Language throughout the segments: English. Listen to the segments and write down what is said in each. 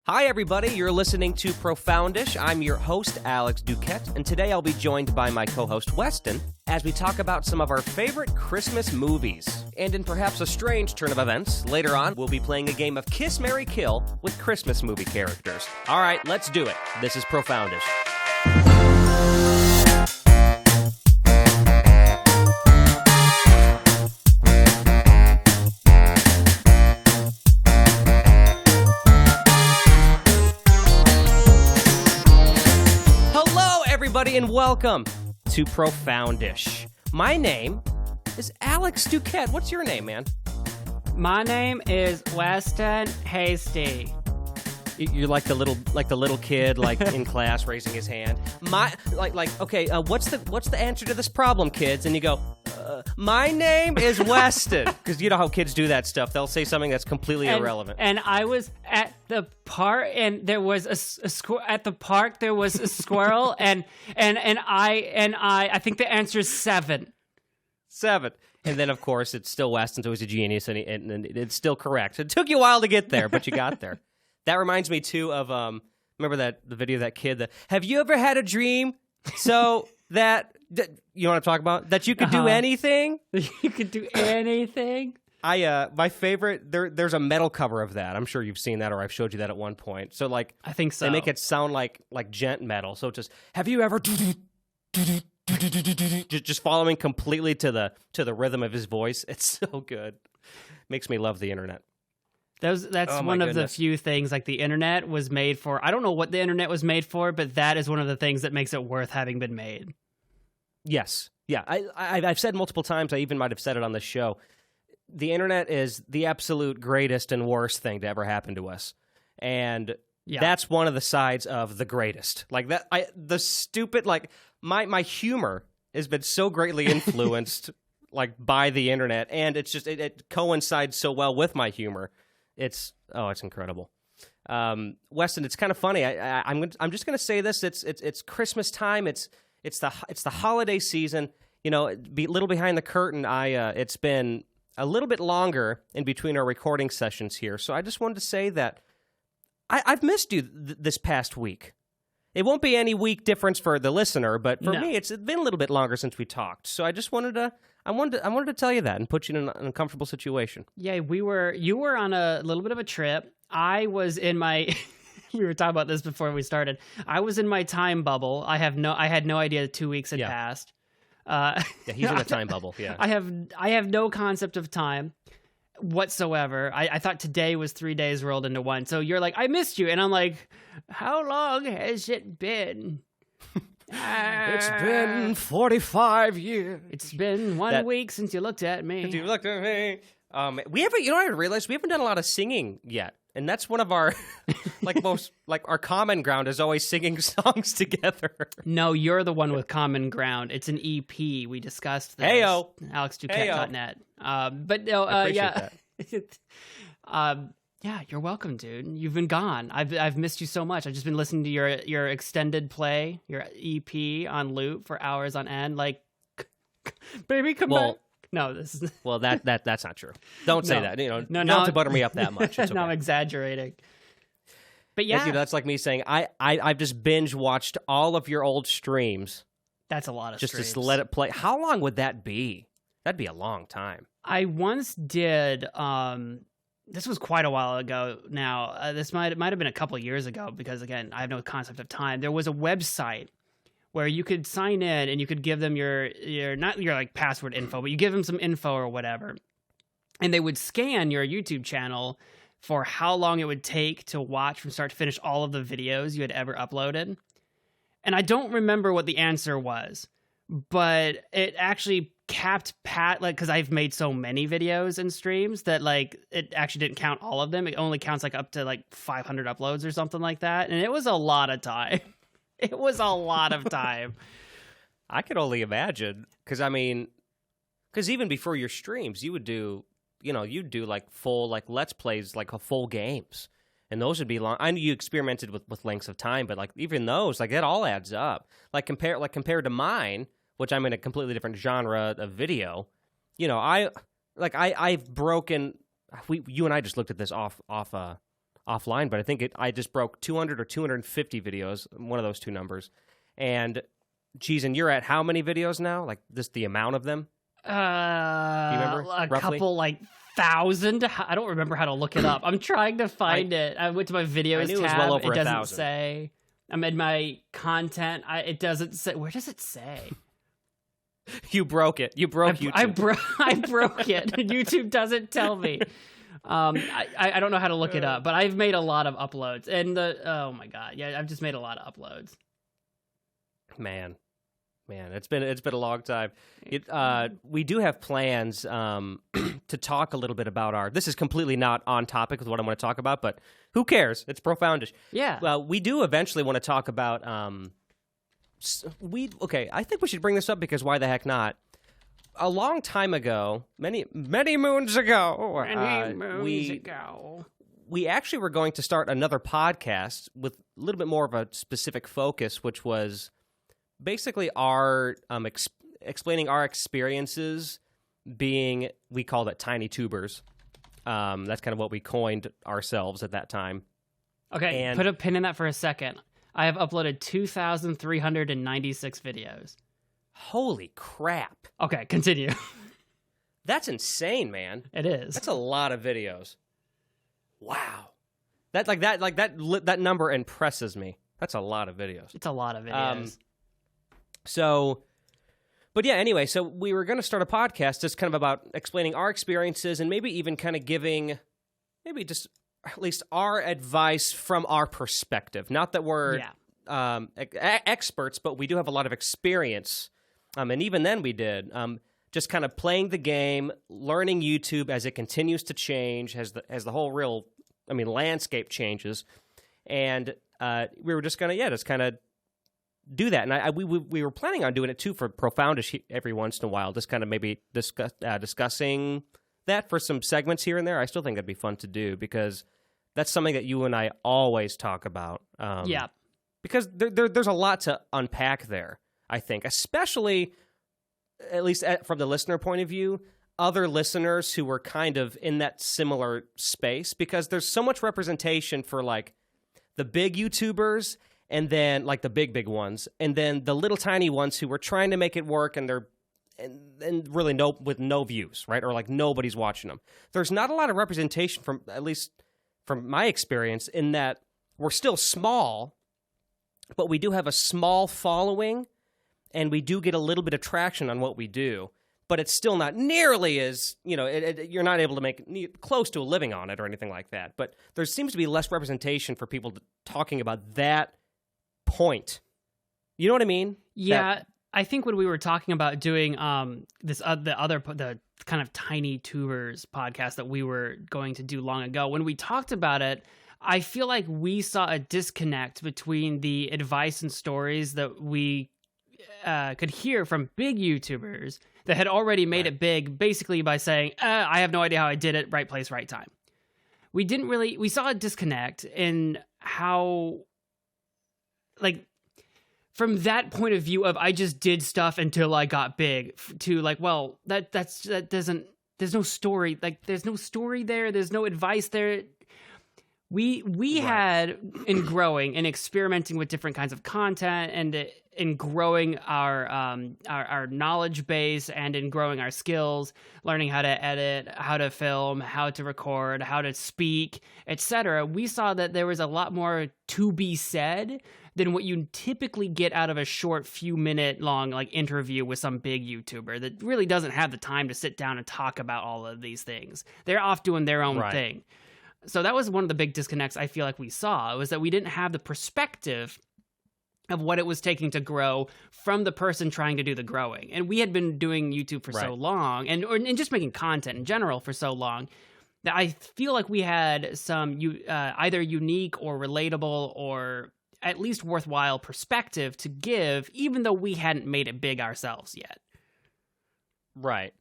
Hi, everybody. You're listening to Profoundish. I'm your host, Alex Duquette, and today I'll be joined by my co-host, Weston, as we talk about some of our favorite Christmas movies. And in perhaps a strange turn of events, later on, we'll be playing a game of Kiss, Marry, Kill with Christmas movie characters. All right, let's do it. This is Profoundish. And welcome to Profoundish. My name is Alex Duquette. What's your name, man? My name is Weston Hasty. You're like the little kid, like in class, raising his hand. Okay. What's the answer to this problem, kids? And you go, my name is Weston, because you know how kids do that stuff. They'll say something that's completely irrelevant. And I was at the park, and there was at the park there was a squirrel, and I think the answer is 7. 7. And then, of course, it's still Weston, so he's a genius, and it's still correct. It took you a while to get there, but you got there. That reminds me, too, of, remember the video of that kid, have you ever had a dream so that you know what I'm talking about? That you could do anything? You could do anything? My favorite, there's a metal cover of that. I'm sure you've seen that, or I've showed you that at one point. So, like, I think so. They make it sound like gent metal. So it's just, have you ever just following completely to the rhythm of his voice? It's so good. Makes me love the internet. That's one of the few things, like, the internet was made for. I don't know what the internet was made for, but that is one of the things that makes it worth having been made. Yes. Yeah. I've said multiple times, I even might have said it on the show, the internet is the absolute greatest and worst thing to ever happen to us. And that's one of the sides of the greatest. Like, that, the stupid, like, my humor has been so greatly influenced like by the internet, and it's just it coincides so well with my humor. It's incredible. Weston, it's kind of funny. I'm just gonna say this. It's Christmas time. It's the holiday season. You know, a little behind the curtain. It's been a little bit longer in between our recording sessions here, so I just wanted to say that I've missed you this past week. It won't be any week difference for the listener, but for me, it's been a little bit longer since we talked. So I just wanted to tell you that and put you in an uncomfortable situation. Yeah, you were on a little bit of a trip. I was in my we were talking about this before we started. I was in my time bubble. I had no idea 2 weeks had passed. He's in a time bubble. Yeah. I have no concept of time whatsoever. I thought today was 3 days rolled into one. So you're like, I missed you, and I'm like, how long has it been? It's been 45 years. It's been 1 week since you looked at me. Since you looked at me. We haven't. You know, I realized we haven't done a lot of singing yet, and that's one of our our common ground is always singing songs together. No, you're the one with common ground. It's an EP. We discussed this. Heyo, AlexDuquette.net. But no, I appreciate that. Yeah, you're welcome, dude. You've been gone. I've missed you so much. I've just been listening to your extended play, your EP on loop for hours on end. Like, baby, come back. No, this is that's not true. Don't say that. You know, not to butter me up that much. It's okay. No, I'm exaggerating. But yeah, that's like me saying I've just binge watched all of your old streams. That's a lot of just streams. to let it play. How long would that be? That'd be a long time. I once did. This was quite a while ago now. This might have been a couple years ago because, again, I have no concept of time. There was a website where you could sign in and you could give them your not your like password info, but you give them some info or whatever. And they would scan your YouTube channel for how long it would take to watch from start to finish all of the videos you had ever uploaded. And I don't remember what the answer was, but it actually capped because I've made so many videos and streams that like it actually didn't count all of them. It only counts like up to like 500 uploads or something like that, and it was a lot of time. It was a lot of time. I could only imagine because even before your streams, you'd do like full like let's plays, like full games, and those would be long. I knew you experimented with lengths of time, but like even those, like that all adds up. Like compared to mine, which I'm in a completely different genre of video, you know, I've broken. You and I just looked at this off offline, but I think I just broke 200 or 250 videos, one of those two numbers. And, geez, and you're at how many videos now? Like, just the amount of them? Do you remember? A roughly? Couple, like, 1,000. I don't remember how to look it up. I'm trying to find it. I went to my videos I knew tab. it was well over it doesn't 1,000. say. I'm in my content. It doesn't say. Where does it say? You broke it. You broke YouTube. I broke it. YouTube doesn't tell me. I don't know how to look it up, but I've made a lot of uploads. And oh my God. Yeah, I've just made a lot of uploads. Man, it's been a long time. We do have plans to talk a little bit about this is completely not on topic with what I'm going to talk about, but who cares? It's Profoundish. Yeah. Well, we do eventually want to talk about I think we should bring this up because why the heck not? A long time ago, many moons ago, we actually were going to start another podcast with a little bit more of a specific focus, which was basically our explaining our experiences being, we called it tiny tubers. That's kind of what we coined ourselves at that time. Okay, put a pin in that for a second. I have uploaded 2,396 videos. Holy crap. Okay, continue. That's insane, man. It is. That's a lot of videos. Wow. That number impresses me. That's a lot of videos. It's a lot of videos. But yeah, anyway, so we were going to start a podcast just kind of about explaining our experiences and maybe even kind of giving maybe just at least our advice from our perspective. Not that we're experts, but we do have a lot of experience. And even then we did. Just kind of playing the game, learning YouTube as it continues to change, as the whole landscape changes. And we were just going to, just kind of do that. And we were planning on doing it too for Profoundish every once in a while, just kind of maybe discussing that for some segments here and there. I still think that'd be fun to do because that's something that you and I always talk about. Because there's a lot to unpack there, I think, especially, at least from the listener point of view, other listeners who were kind of in that similar space, because there's so much representation for like the big YouTubers and then like the big ones, and then the little tiny ones who were trying to make it work and they're and really with no views, right? Or like nobody's watching them. There's not a lot of representation from, at least from my experience, in that we're still small, but we do have a small following and we do get a little bit of traction on what we do, but it's still not nearly as, you're not able to make close to a living on it or anything like that. But there seems to be less representation for people talking about that point. You know what I mean? Yeah. I think when we were talking about doing the kind of tiny tubers podcast that we were going to do long ago, when we talked about it, I feel like we saw a disconnect between the advice and stories that we could hear from big YouTubers that had already made it big, basically by saying, I have no idea how I did it, right place, right time. We saw a disconnect in how, like, from that point of view of I just did stuff until I got big, to like, well, that doesn't, there's no story, like there's no story there, there's no advice there. We had, in growing and experimenting with different kinds of content and in growing our knowledge base and in growing our skills, learning how to edit, how to film, how to record, how to speak, etc., we saw that there was a lot more to be said than what you typically get out of a short few minute long like interview with some big YouTuber that really doesn't have the time to sit down and talk about all of these things. They're off doing their own thing. So that was one of the big disconnects I feel like we saw, was that we didn't have the perspective of what it was taking to grow from the person trying to do the growing. And we had been doing YouTube for so long and just making content in general for so long that I feel like we had some either unique or relatable or at least worthwhile perspective to give, even though we hadn't made it big ourselves yet. Right.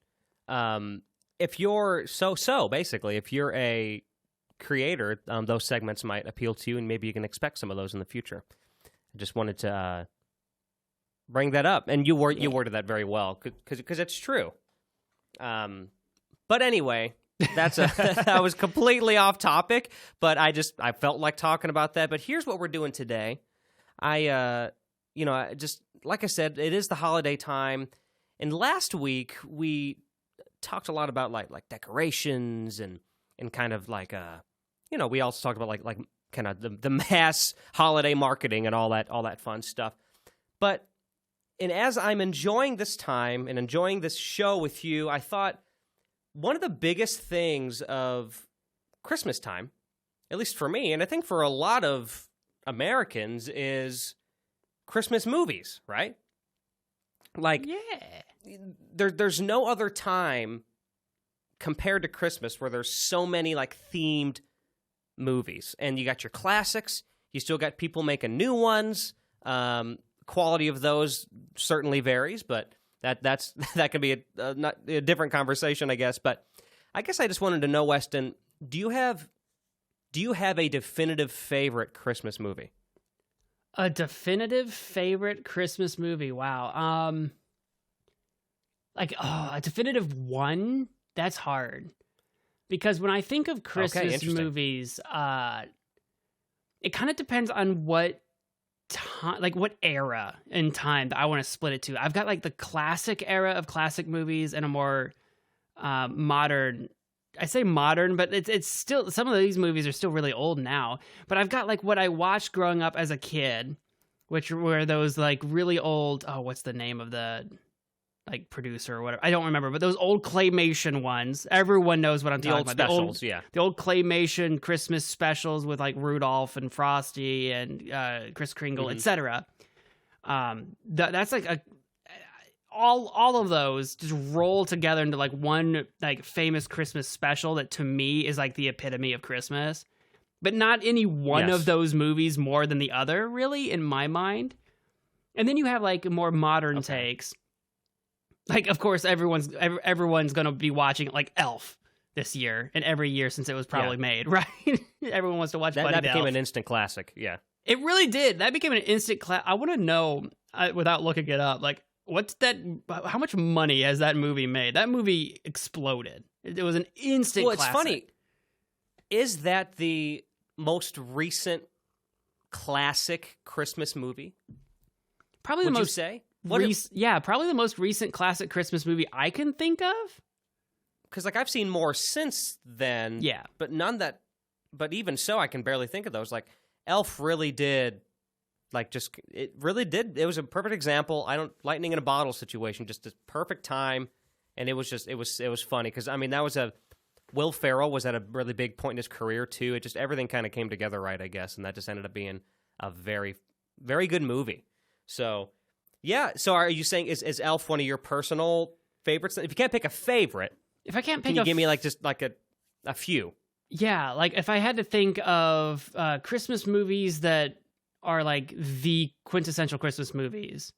If you're basically, if you're a creator, those segments might appeal to you, and maybe you can expect some of those in the future. I just wanted to bring that up, and you worded that very well, because it's true. But anyway, I was completely off topic, but I felt like talking about that. But here's what we're doing today. I just like I said, it is the holiday time, and last week we talked a lot about like decorations and kind of like we also talked about like kind of the mass holiday marketing and all that fun stuff. But as I'm enjoying this time and enjoying this show with you, I thought one of the biggest things of Christmas time, at least for me, and I think for a lot of Americans, is Christmas movies, right? Like, there's no other time compared to Christmas where there's so many like themed movies, and you got your classics. You still got people making new ones. Quality of those certainly varies, but that could be a different conversation, I guess. But I guess I just wanted to know, Weston, do you have a definitive favorite Christmas movie? A definitive favorite Christmas movie? Wow. A definitive one? That's hard. Because when I think of Christmas movies, it kind of depends on what time, like what era in time that I want to split it to. I've got like the classic era of classic movies and a more modern. I say modern, but it's still, some of these movies are still really old now. But I've got like what I watched growing up as a kid, which were those like really old. Oh, what's the name of the like producer or whatever? I don't remember. But those old claymation ones. Everyone knows what I'm talking about. Specials, the old claymation Christmas specials with like Rudolph and Frosty and Kris Kringle, etc. That's like all of those just roll together into like one like famous Christmas special that to me is like the epitome of Christmas. But not any one of those movies more than the other, really, in my mind. And then you have like more modern takes. Like, of course, everyone's going to be watching like Elf this year and every year since it was probably made, right? Everyone wants to watch Buddy that became Elf. an instant classic, yeah. It really did. That became an instant classic. I want to know, without looking it up, like, how much money has that movie made? That movie exploded. It was an instant classic. Well, it's funny. Is that the most recent classic Christmas movie? Probably Would the most. You say? Probably the most recent classic Christmas movie I can think of. Because like I've seen more since then. Yeah, but none that. But even so, I can barely think of those. Like Elf really did. It really did. It was a perfect example. Lightning in a bottle situation, just a perfect time, and it was funny because I mean that was Will Ferrell was at a really big point in his career too. It just everything kind of came together right, I guess, and that just ended up being a very, very good movie. So yeah. So are you saying is Elf one of your personal favorites? If you can't pick a favorite, if I can't pick, can you give me like just like a few? Yeah, like if I had to think of Christmas movies that are like the quintessential Christmas movies,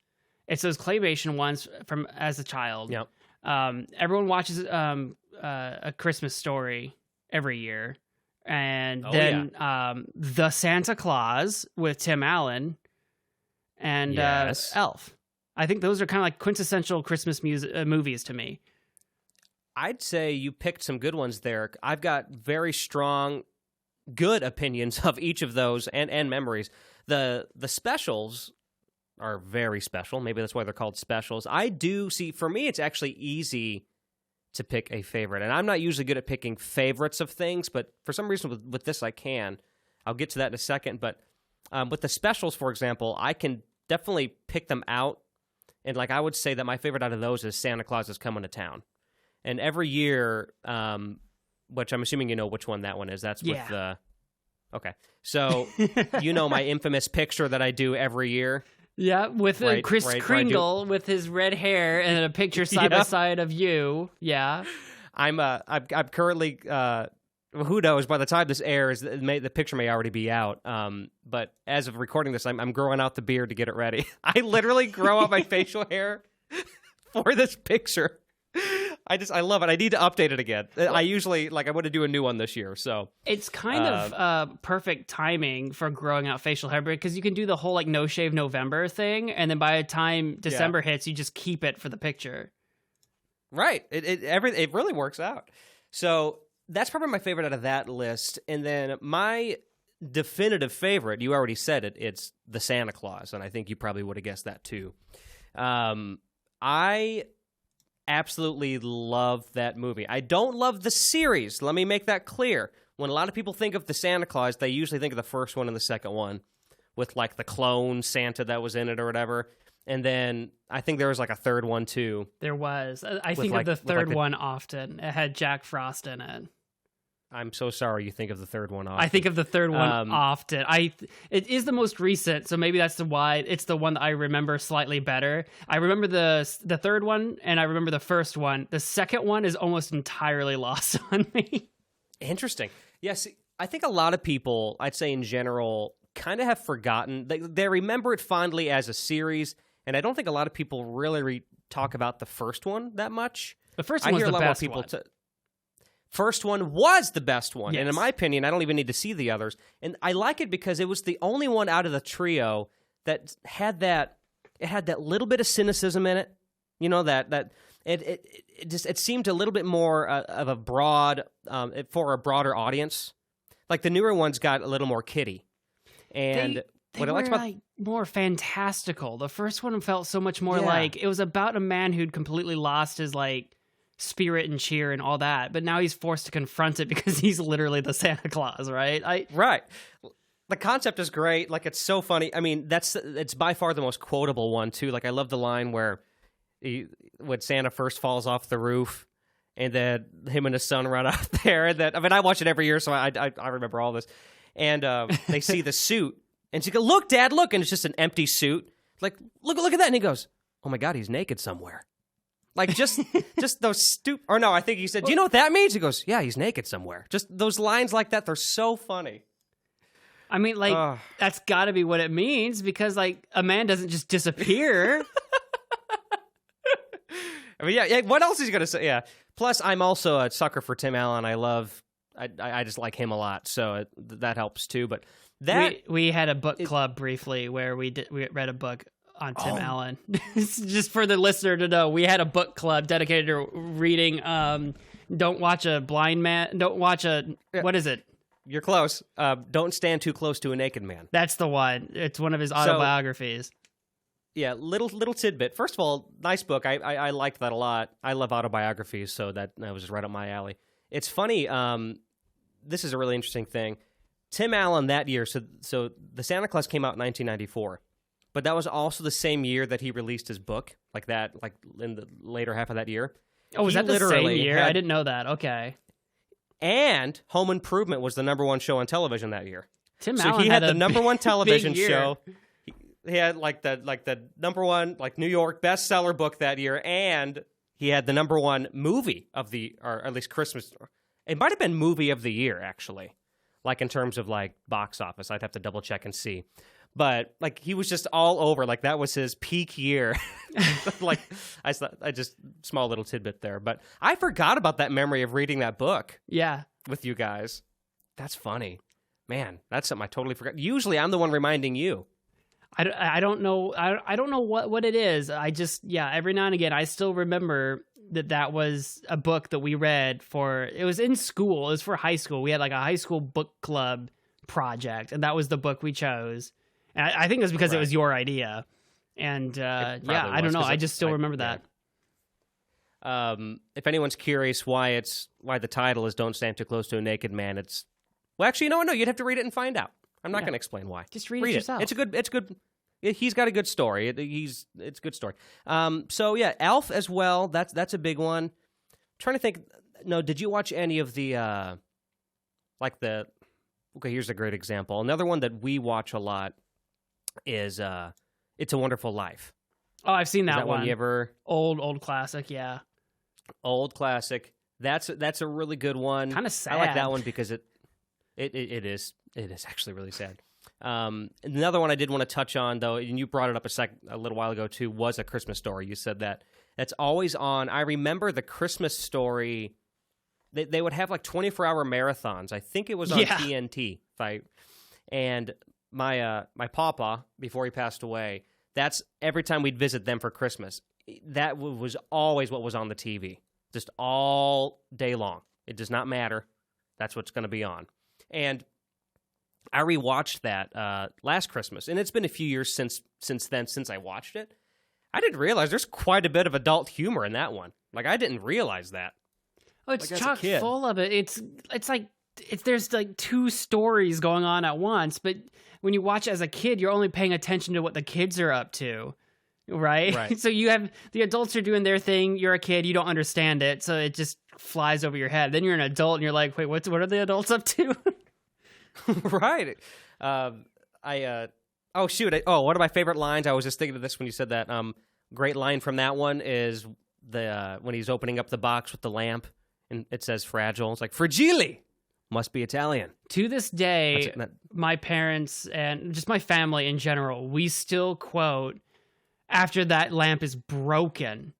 it's those claymation ones from as a child. Yep. Everyone watches A Christmas Story every year, and then The Santa Claus with Tim Allen and Elf. I think those are kind of like quintessential Christmas movies to me. I'd say you picked some good ones there. I've got very strong, good opinions of each of those and memories. The specials are very special. Maybe that's why they're called specials. I do see, for me, it's actually easy to pick a favorite. And I'm not usually good at picking favorites of things, but for some reason with this I can. I'll get to that in a second. But with the specials, for example, I can definitely pick them out. And like I would say that my favorite out of those is Santa Claus is Coming to Town. And every year, which I'm assuming you know which one that one is. That's with the... Okay. So, you know my infamous picture that I do every year? Yeah, with Kris Kringle with his red hair and a picture side by side of you. Yeah. I'm currently... who knows? By the time this airs, the picture may already be out. But as of recording this, I'm growing out the beard to get it ready. I literally grow out my facial hair for this picture. I love it. I need to update it again. I usually, I want to do a new one this year, so. It's kind of perfect timing for growing out facial hair because you can do the whole, No Shave November thing, and then by the time December hits, you just keep it for the picture. Right. It really works out. So, that's probably my favorite out of that list. And then my definitive favorite, you already said it, it's The Santa Claus, and I think you probably would have guessed that too. I absolutely love that movie. I don't love the series. Let me make that clear. When a lot of people think of The Santa Claus, they usually think of the first one and the second one with like the clone Santa that was in it or whatever. And then I think there was like a third one too. There was. I think of the third one often. It had Jack Frost in it. I'm so sorry you think of the third one often. I think of the third one often. It is the most recent, so maybe that's why it's the one that I remember slightly better. I remember the third one, and I remember the first one. The second one is almost entirely lost on me. Interesting. Yes, I think a lot of people, I'd say in general, kind of have forgotten. They remember it fondly as a series, and I don't think a lot of people really talk about the first one that much. The first one was the best one. First one was the best one. Yes. And in my opinion, I don't even need to see the others. And I like it because it was the only one out of the trio that had that little bit of cynicism in it. You know, that it seemed a little bit more of a broad, for a broader audience. Like the newer ones got a little more kiddie. And what I liked about more fantastical. The first one felt so much more like it was about a man who'd completely lost his spirit and cheer and all that, but now he's forced to confront it because he's literally the Santa Claus, right? Right. The concept is great. Like, it's so funny. I mean, it's by far the most quotable one too. Like, I love the line where when Santa first falls off the roof, and then him and his son run out there. And I mean, I watch it every year, so I remember all this. And they see the suit, and she goes, "Look, Dad, look!" And it's just an empty suit. Like, look at that. And he goes, "Oh my God, he's naked somewhere." Like, just those or no, I think he said, "Do you know what that means?" He goes, "Yeah, he's naked somewhere." Just those lines like that, they're so funny. I mean, that's got to be what it means, because, a man doesn't just disappear. I mean, yeah, what else is he going to say? Yeah. Plus, I'm also a sucker for Tim Allen. I just like him a lot, so that helps too. But we had a book club briefly where we read a book on Tim Allen. Just for the listener to know, we had a book club dedicated to reading. Don't watch a blind man. Don't watch what is it? You're close. Don't stand too close to a naked man. That's the one. It's one of his autobiographies. Yeah, little tidbit. First of all, nice book. I liked that a lot. I love autobiographies, so that was just right up my alley. It's funny. This is a really interesting thing. Tim Allen that year. So the Santa Claus came out in 1994, but that was also the same year that he released his book. Like in the later half of that year. Oh, was that the same year? I didn't know that. Okay. And Home Improvement was the #1 show on television that year. Tim Allen he had the #1 television big year. show. He had the #1 New York bestseller book that year, and he had the #1 movie of or at least Christmas. It might have been movie of the year, actually, in terms of box office. I'd have to double check and see, but he was just all over. That was his peak year. I just small little tidbit there, but I forgot about that memory of reading that book. Yeah, with you guys. That's funny, man. That's something I totally forgot. Usually, I'm the one reminding you. I don't know. I don't know what it is. I just, every now and again, I still remember that was a book that we read it was in school. It was for high school. We had a high school book club project, and that was the book we chose. And I think it was because it was your idea. And I don't know. I just still remember that. If anyone's curious why the title is "Don't Stand Too Close to a Naked Man," actually, no, you'd have to read it and find out. I'm not going to explain why. Just read it yourself. It's good. He's got a good story. It's a good story. So yeah, Elf as well. That's a big one. I'm trying to think. No, did you watch any of the Okay, here's a great example. Another one that we watch a lot is It's a Wonderful Life. Oh, I've seen that one. You ever old classic? Yeah, old classic. That's a really good one. Kind of sad. I like that one because it is actually really sad. Another one I did want to touch on, though, and you brought it up a little while ago too, was A Christmas Story. You said that's always on. I remember the Christmas Story. They would have 24-hour marathons. I think it was on TNT. And my papa, before he passed away, that's every time we'd visit them for Christmas. That was always what was on the TV, just all day long. It does not matter. That's what's going to be on. And I rewatched that last Christmas, and it's been a few years since then, since I watched it. I didn't realize there's quite a bit of adult humor in that one. Like, I didn't realize that. Oh, it's chock full of it. It's like there's like two stories going on at once, but when you watch it as a kid, you're only paying attention to what the kids are up to, right? So you have the adults are doing their thing. You're a kid, you don't understand it, so it just flies over your head. Then you're an adult, and you're like, wait, what are the adults up to? Right. Oh shoot! One of my favorite lines. I was just thinking of this when you said that. Great line from that one is when he's opening up the box with the lamp, and it says "fragile." It's like "fragile." Must be Italian. To this day, my parents and just my family in general, we still quote after that lamp is broken,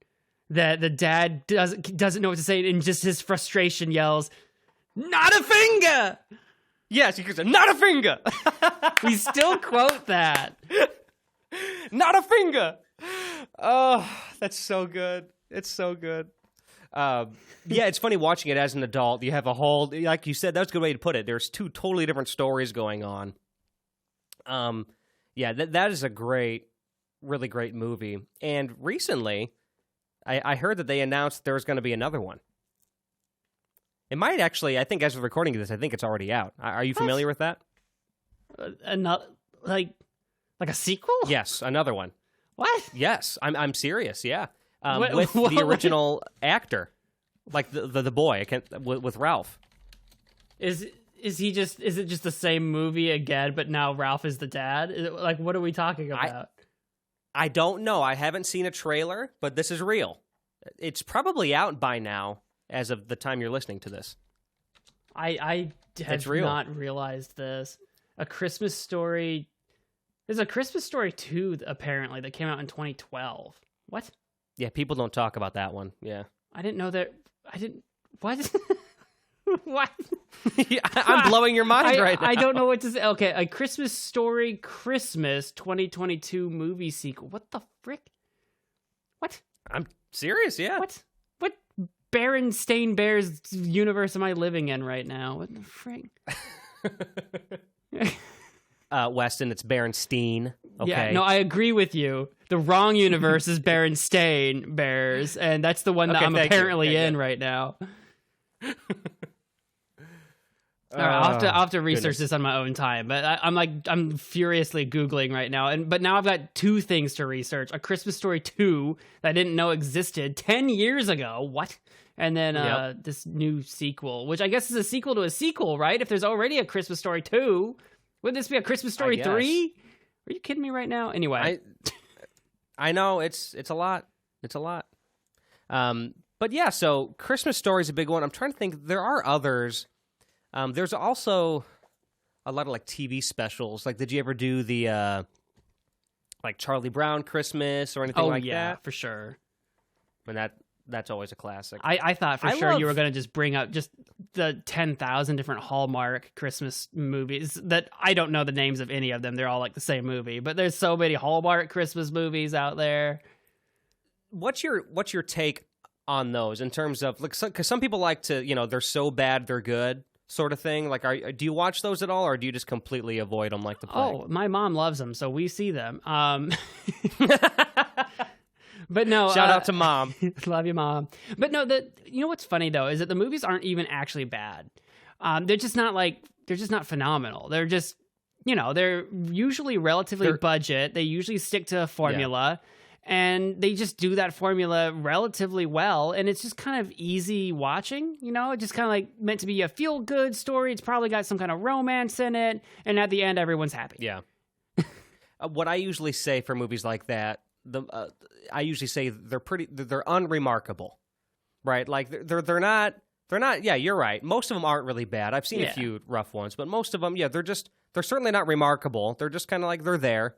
that the dad doesn't know what to say, and just his frustration yells, "Not a finger!" Yes, he goes, "Not a finger." We still quote that. Not a finger. Oh, that's so good. It's so good. Yeah, it's funny watching it as an adult. You have a whole, like you said, that's a good way to put it. There's two totally different stories going on. Yeah, that is a really great movie. And recently, I heard that they announced there's going to be another one. It might actually, I think as we're recording this, I think it's already out. Are you familiar with that? Another, like a sequel? Yes, another one. What? Yes, I'm serious. Yeah, with the original actor, like the boy, with Ralph. Is he just? Is it just the same movie again, but now Ralph is the dad? Like, what are we talking about? I don't know. I haven't seen a trailer, but this is real. It's probably out by now, as of the time you're listening to this. I have not realized this. A Christmas Story. There's a Christmas Story 2, apparently, that came out in 2012. What? Yeah, people don't talk about that one. Yeah. I didn't know that. What? What? Yeah, I'm blowing your mind right now. I don't know what to say. Okay, A Christmas Story Christmas 2022 movie sequel. What the frick? What? I'm serious, yeah. What Berenstain Bears universe am I living in right now? What the frick? Weston, it's Berenstain. Okay. Yeah, no, I agree with you. The wrong universe is Berenstain Bears, and that's the one that I'm apparently in right now. All right, I'll have to research this on my own time, but I'm furiously Googling right now, but now I've got two things to research: A Christmas Story 2 that I didn't know existed 10 years ago. What? And then this new sequel, which I guess is a sequel to a sequel, right? If there's already a Christmas Story 2, wouldn't this be a Christmas Story 3? Are you kidding me right now? Anyway, I know it's a lot. It's a lot. But yeah, so Christmas Story is a big one. I'm trying to think. There are others. There's also a lot of like TV specials. Like, did you ever do the like Charlie Brown Christmas or anything like that? Oh yeah, for sure. And that's always a classic. I thought for sure you were going to just bring up just the 10,000 different Hallmark Christmas movies that I don't know the names of any of them. They're all like the same movie, but there's so many Hallmark Christmas movies out there. What's your take on those in terms of, like, because some people like to, they're so bad they're good sort of thing. Like, do you watch those at all, or do you just completely avoid them like the plague? Oh, my mom loves them, so we see them. But no, shout out to Mom. Love you, Mom. But no, you know what's funny though is that the movies aren't even actually bad. They're just not phenomenal. They're just, they're usually relatively budget. They usually stick to a formula, and they just do that formula relatively well. And it's just kind of easy watching. It's just kind of like meant to be a feel good story. It's probably got some kind of romance in it, and at the end, everyone's happy. Yeah. What I usually say for movies like that. I usually say they're unremarkable, right? Like they're not. Yeah, you're right. Most of them aren't really bad. I've seen a few rough ones, but most of them, they're certainly not remarkable. They're just kind of like they're there.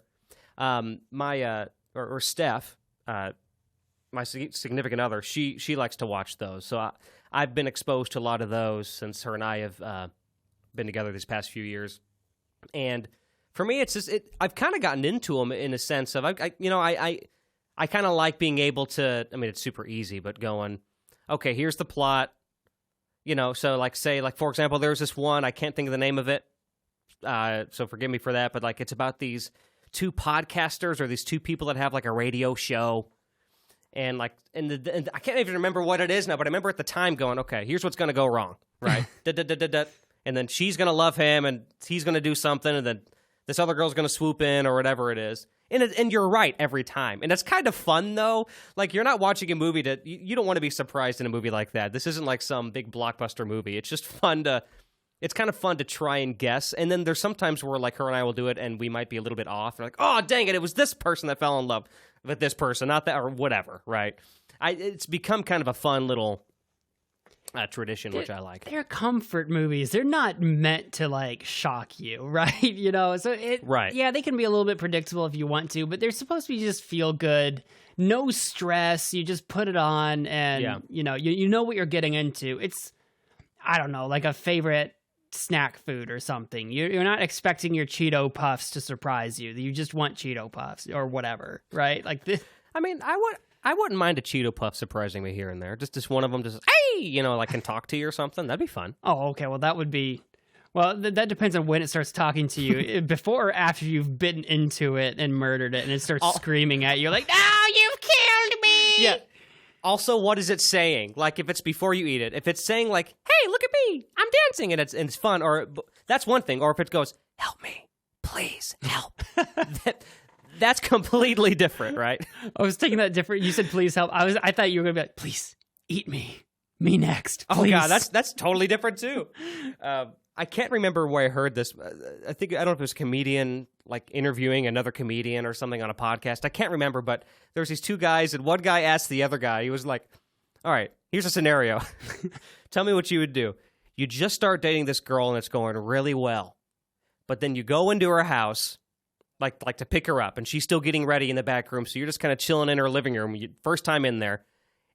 Or Steph, my significant other, she likes to watch those. So I've been exposed to a lot of those since her and I have been together these past few years, and. For me, it's just I've kind of gotten into them in a sense of I kind of like being able to. I mean, it's super easy, but going, okay, here's the plot. So like say like for example, there's this one, I can't think of the name of it, so forgive me for that, but like it's about these two podcasters or these two people that have like a radio show, and like and I can't even remember what it is now, but I remember at the time going, okay, here's what's going to go wrong, right? And then she's going to love him, and he's going to do something, and then this other girl's going to swoop in or whatever it is. And you're right every time. And it's kind of fun, though. Like, you're not watching a movie you don't want to be surprised in a movie like that. This isn't like some big blockbuster movie. It's just it's kind of fun to try and guess. And then there's sometimes where, like, her and I will do it, and we might be a little bit off. We're like, oh, dang it was this person that fell in love with this person, not that, or whatever, right? It's become kind of a fun little tradition, which I like. They're comfort movies. They're not meant to like shock you, right? So right. Yeah, they can be a little bit predictable if you want to, but they're supposed to be just feel good, no stress. You just put it on, and you know what you're getting into. It's, I don't know, like a favorite snack food or something. You're not expecting your Cheeto Puffs to surprise you. You just want Cheeto Puffs or whatever, right? Like this. I mean, I wouldn't mind a Cheeto Puff surprising me here and there. Just one of them, just hey, like can talk to you or something. That'd be fun. Oh, okay. Well, that would be. Well, that depends on when it starts talking to you. Before or after you've bitten into it and murdered it, and it starts screaming at you, like, "No, you've killed me!" Yeah. Also, what is it saying? Like, if it's before you eat it, if it's saying like, "Hey, look at me, I'm dancing," and it's fun, or that's one thing. Or if it goes, "Help me, please, help." That's completely different, right? I was taking that different. You said, "Please help." I thought you were going to be like, "Please eat me, me next." Please. Oh God, that's totally different too. I can't remember where I heard this. I don't know if it was a comedian like interviewing another comedian or something on a podcast. I can't remember, but there's these two guys, and one guy asked the other guy. He was like, "All right, here's a scenario. Tell me what you would do. You just start dating this girl, and it's going really well, but then you go into her house." Like to pick her up, and she's still getting ready in the back room, so you're just kind of chilling in her living room, first time in there,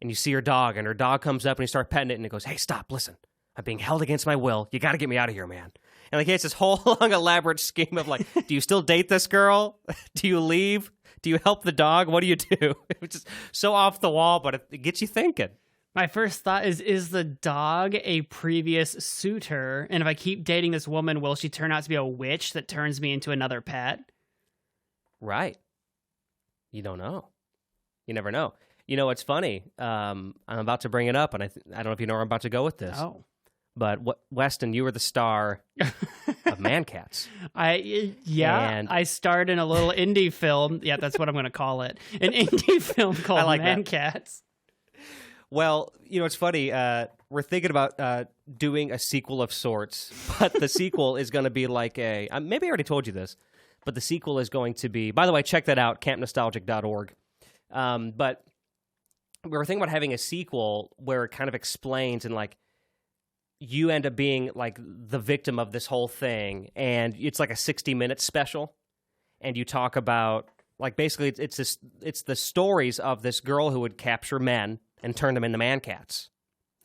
and you see her dog, and her dog comes up, and you start petting it, and it goes, "Hey, stop, listen, I'm being held against my will, you gotta get me out of here, man." And like, it's this whole long elaborate scheme of like, do you still date this girl? Do you leave? Do you help the dog? What do you do? It's just so off the wall, but it gets you thinking. My first thought is the dog a previous suitor, and if I keep dating this woman, will she turn out to be a witch that turns me into another pet? Right. You don't know. You never know. It's funny. I'm about to bring it up, and I don't know if you know where I'm about to go with this. Oh. But Weston, you were the star of Man Cats. I starred in a little indie film. Yeah, that's what I'm going to call it. An indie film called Man Cats. Well, it's funny. We're thinking about doing a sequel of sorts, but the sequel is going to be like maybe I already told you this, but the sequel is going to be, by the way, check that out, campnostalgic.org. But we were thinking about having a sequel where it kind of explains and like you end up being like the victim of this whole thing, and it's like a 60-minute special, and you talk about like basically it's the stories of this girl who would capture men and turn them into man cats,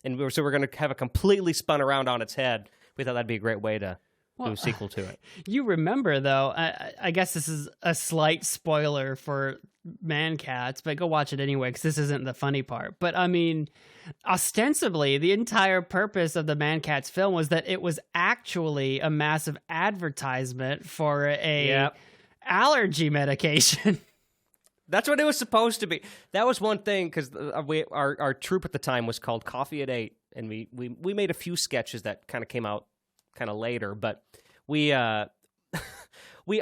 and so we're going to have it completely spun around on its head. We thought that'd be a great way to do a sequel to it. You remember, though, I guess this is a slight spoiler for Man Cats, but go watch it anyway, because this isn't the funny part. But, I mean, ostensibly, the entire purpose of the Man Cats film was that it was actually a massive advertisement for a allergy medication. That's what it was supposed to be. That was one thing, because our troupe at the time was called Coffee at 8, and we made a few sketches that kind of came out kind of later, but we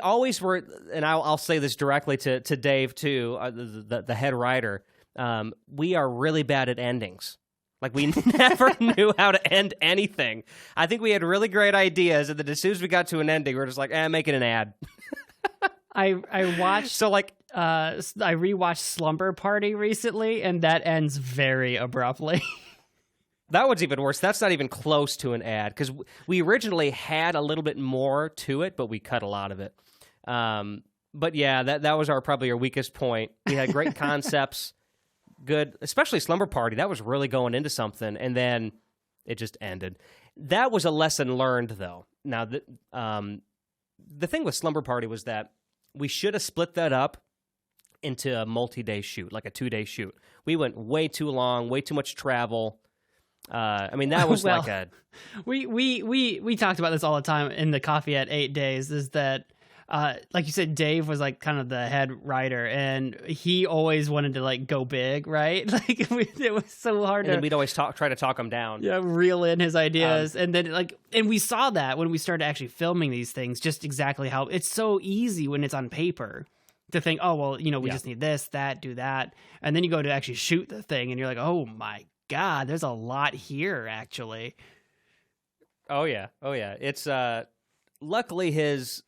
always were, and I'll say this directly to Dave too, the head writer. We are really bad at endings. Like we never knew how to end anything. I think we had really great ideas, and then as soon as we got to an ending, we were just like, make it an ad. I watched so like I rewatched Slumber Party recently, and that ends very abruptly. That one's even worse. That's not even close to an ad, because we originally had a little bit more to it, but we cut a lot of it. But yeah, that was probably our weakest point. We had great concepts, good, especially Slumber Party. That was really going into something, and then it just ended. That was a lesson learned, though. Now, the thing with Slumber Party was that we should have split that up into a multi-day shoot, like a 2-day shoot. We went way too long, way too much travel. I mean, that was Well, like a... We talked about this all the time in the Coffee at 8 Days, is that, like you said, Dave was like kind of the head writer, and he always wanted to like go big, right? Like it was so hard and then we'd always try to talk him down. Yeah, reel in his ideas. And then and we saw that when we started actually filming these things, just exactly how it's so easy when it's on paper to think, oh, well, we just need this, that, do that. And then you go to actually shoot the thing and you're like, oh my God, there's a lot here actually. Oh yeah. It's luckily his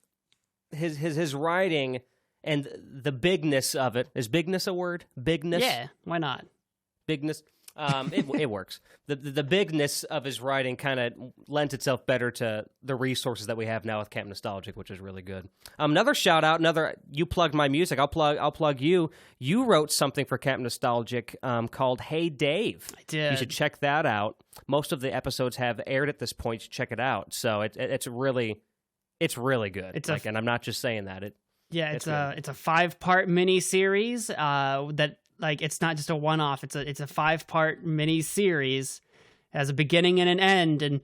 writing and the bigness of it. Is bigness a word? Bigness? Yeah, why not? Bigness. It works. The bigness of his writing kind of lends itself better to the resources that we have now with Camp Nostalgic, which is really good. Another shout out. You plugged my music. I'll plug you. You wrote something for Camp Nostalgic called "Hey Dave." I did. You should check that out. Most of the episodes have aired at this point. You should check it out. So it's really good. And I'm not just saying that. It's a 5-part mini series that. Like, it's not just a one-off. It's a 5-part mini-series. It has a beginning and an end and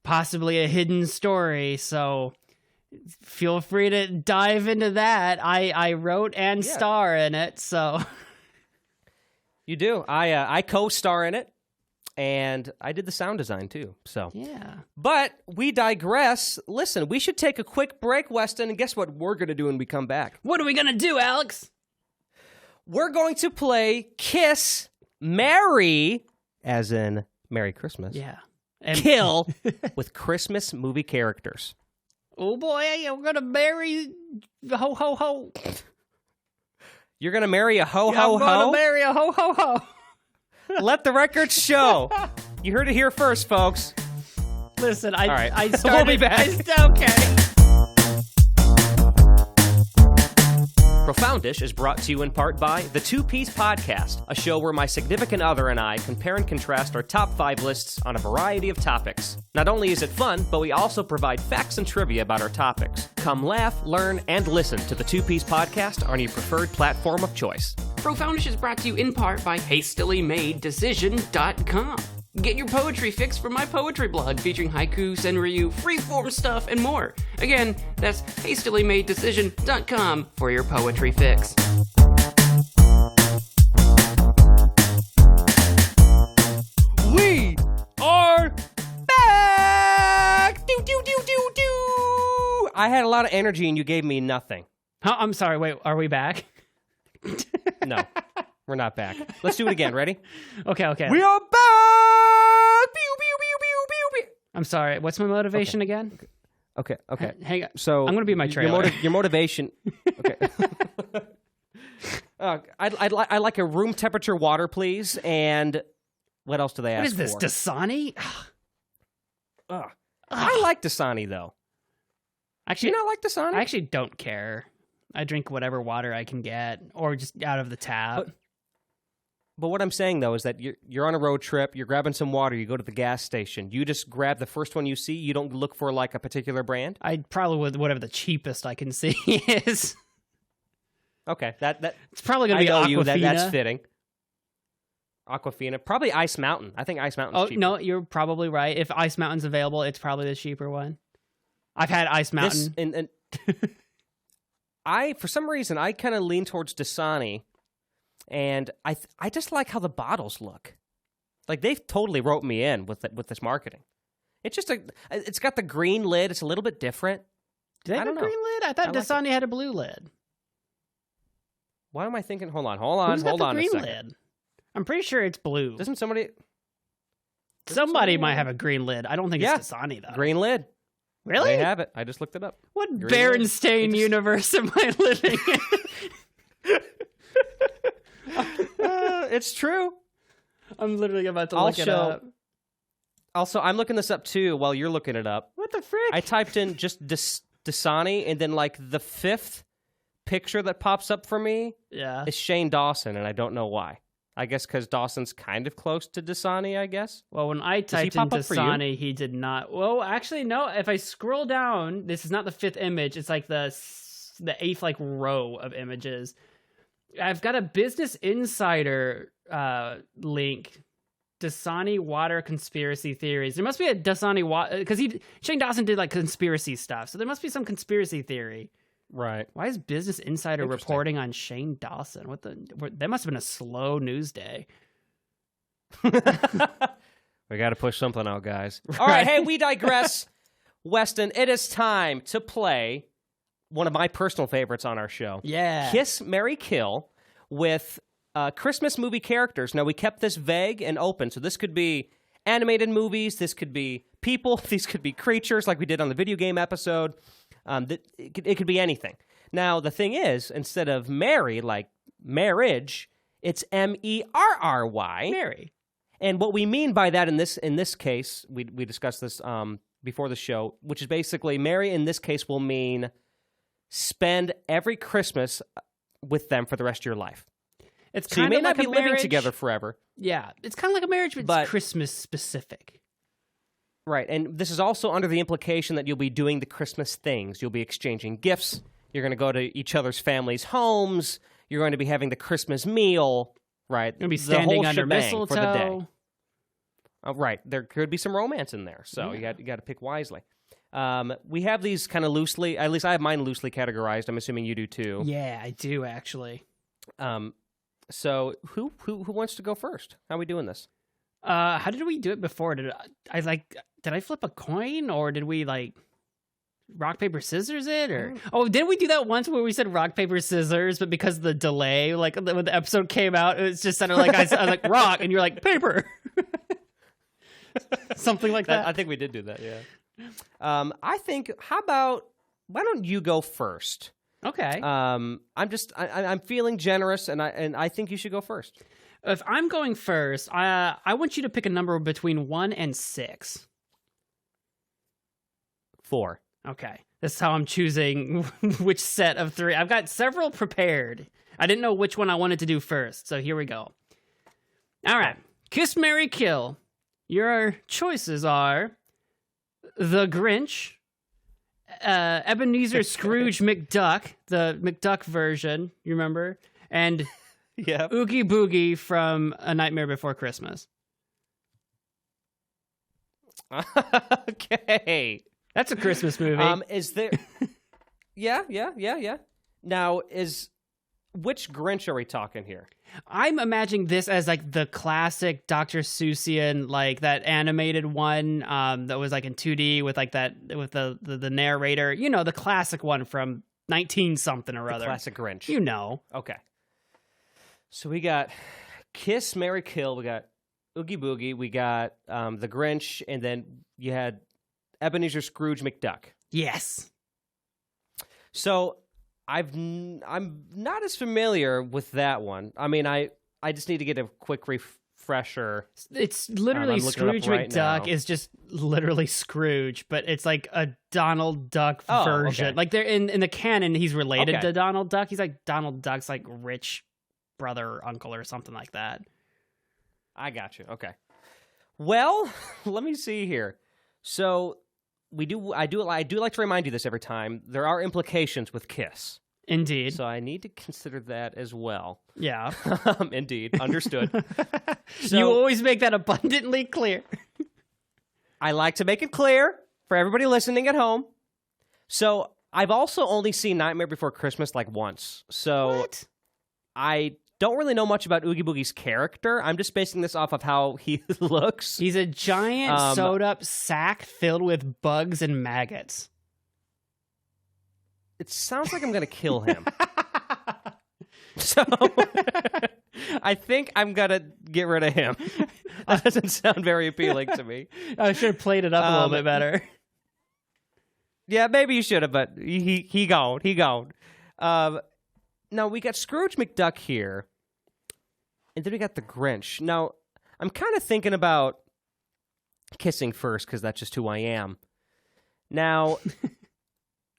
possibly a hidden story. So feel free to dive into that. I wrote and star in it, so... You do. I co-star in it, and I did the sound design, too. So yeah. But we digress. Listen, we should take a quick break, Weston, and guess what we're going to do when we come back? What are we going to do, Alex? We're going to play Kiss, Marry, as in Merry Christmas. Yeah. And Kill with Christmas movie characters. Oh boy, I'm going to marry ho ho ho. You're going to marry a ho ho ho? I'm going to marry a ho ho ho. Let the record show. You heard it here first, folks. Listen, All right. I started... We'll be back. Okay. Profoundish is brought to you in part by The Two Piece Podcast, a show where my significant other and I compare and contrast our top 5 lists on a variety of topics. Not only is it fun, but we also provide facts and trivia about our topics. Come laugh, learn, and listen to The Two Piece Podcast on your preferred platform of choice. Profoundish is brought to you in part by HastilyMadeDecision.com. Get your poetry fix from my poetry blog featuring haiku, senryu, freeform stuff, and more. Again, that's HastilyMadeDecision.com for your poetry fix. We are back! Do, do, do, do, do! I had a lot of energy and you gave me nothing. Oh, I'm sorry, wait, are we back? No, we're not back. Let's do it again. Ready? Okay. We are back! Pew, pew, pew, pew, pew, pew. I'm sorry, what's my motivation again? Okay. Hang on. So I'm going to be my trailer. Your motivation... Okay. I'd like a room temperature water, please, and what else do they ask for? What is this, Dasani? I like Dasani, though. Actually, do you not like Dasani? I actually don't care. I drink whatever water I can get, or just out of the tap. But what I'm saying, though, is that you're on a road trip, you're grabbing some water, you go to the gas station, you just grab the first one you see, you don't look for, like, a particular brand? I probably would whatever the cheapest I can see is. Okay, that it's probably going to be Aquafina. That's fitting. Aquafina. Probably Ice Mountain. I think Ice Mountain's cheaper. No, you're probably right. If Ice Mountain's available, it's probably the cheaper one. I've had Ice Mountain. For some reason, I kind of lean towards Dasani, and I just like how the bottles look. Like, they've totally roped me in with this marketing. It's just it's got the green lid. It's a little bit different. Do they have a green lid? I thought Dasani had a blue lid. Why am I thinking? Hold on. Who's got the green a second. lid? I'm pretty sure it's blue. Doesn't somebody? Somebody might have a green lid. I don't think it's Dasani, though. Green lid. Really? They have it. I just looked it up. What Berenstain universe am I living in? It's true. I'm literally about to look it up. Also, I'm looking this up, too, while you're looking it up. What the frick? I typed in just Dasani, and then, like, the 5th picture that pops up for me is Shane Dawson, and I don't know why. I guess because Dawson's kind of close to Dasani, I guess. Well, when I typed in Dasani, he did not. Well, actually, no. If I scroll down, this is not the 5th image. It's like the 8th like row of images. I've got a Business Insider link Dasani water conspiracy theories. There must be a Dasani water because Shane Dawson did like conspiracy stuff, so there must be some conspiracy theory. Right. Why is Business Insider reporting on Shane Dawson? That must have been a slow news day. We got to push something out, guys. All right, hey, we digress. Weston, it is time to play one of my personal favorites on our show. Yeah. Kiss, Marry, Kill with Christmas movie characters. Now, we kept this vague and open, so this could be animated movies, this could be people, these could be creatures like we did on the video game episode. It could be anything. Now, the thing is, instead of marry, like marriage, it's M-E-R-R-Y. Marry. And what we mean by that in this case, we discussed this before the show, which is basically marry in this case will mean spend every Christmas with them for the rest of your life. It's so you kind may of not like be a living marriage together forever. Yeah, it's kind of like a marriage, but it's Christmas specific. Right, and this is also under the implication that you'll be doing the Christmas things. You'll be exchanging gifts. You're going to go to each other's families' homes. You're going to be having the Christmas meal. Right, you're going to be standing under mistletoe for the day. Right, there could be some romance in there, so you got to pick wisely. We have these kind of loosely, at least I have mine loosely categorized. I'm assuming you do too. Yeah, I do actually. So who wants to go first? How are we doing this? How did we do it before? Did I flip a coin or did we like rock, paper, scissors it? Or didn't we do that once where we said rock, paper, scissors, but because of the delay, like when the episode came out, it was just sounded like I was like rock and you're like paper. Something like that. I think we did do that, yeah. I think, why don't you go first? Okay. I'm feeling generous, and I think you should go first. If I'm going first, I want you to pick a number between 1 and 6. 4. Okay. This is how I'm choosing which set of 3. I've got several prepared. I didn't know which one I wanted to do first, so here we go. All right. Kiss, Marry, Kill. Your choices are The Grinch, Ebenezer Scrooge McDuck, the McDuck version, you remember? And Oogie Boogie from A Nightmare Before Christmas. Okay. That's a Christmas movie. Is there... Yeah. Now, which Grinch are we talking here? I'm imagining this as like the classic Dr. Seussian, like that animated one that was like in 2D with like that with the narrator. You know, the classic one from 19-something or other. Classic Grinch. You know. Okay. So we got Kiss, Marry, Kill. We got Oogie Boogie. We got the Grinch, and then you had Ebenezer Scrooge McDuck. Yes. So I'm not as familiar with that one. I mean, I just need to get a quick refresher. It's literally Scrooge McDuck is just literally Scrooge, but it's like a Donald Duck version. Okay. Like they're in the canon, he's related to Donald Duck. He's like Donald Duck's like rich brother or uncle or something like that. I got you. Okay. Well, let me see here. So I do like to remind you this every time. There are implications with Kiss. Indeed. So I need to consider that as well. Yeah. Indeed. Understood. So, you always make that abundantly clear. I like to make it clear for everybody listening at home. So I've also only seen Nightmare Before Christmas like once. So what? I don't really know much about Oogie Boogie's character. I'm just basing this off of how he looks. He's a giant sewed-up sack filled with bugs and maggots. It sounds like I'm going to kill him. So I think I'm going to get rid of him. That doesn't sound very appealing to me. I should have played it up a little bit better. Yeah, maybe you should have, but he gone. He gone. Now, we got Scrooge McDuck here, and then we got the Grinch. Now, I'm kind of thinking about kissing first, because that's just who I am. Now,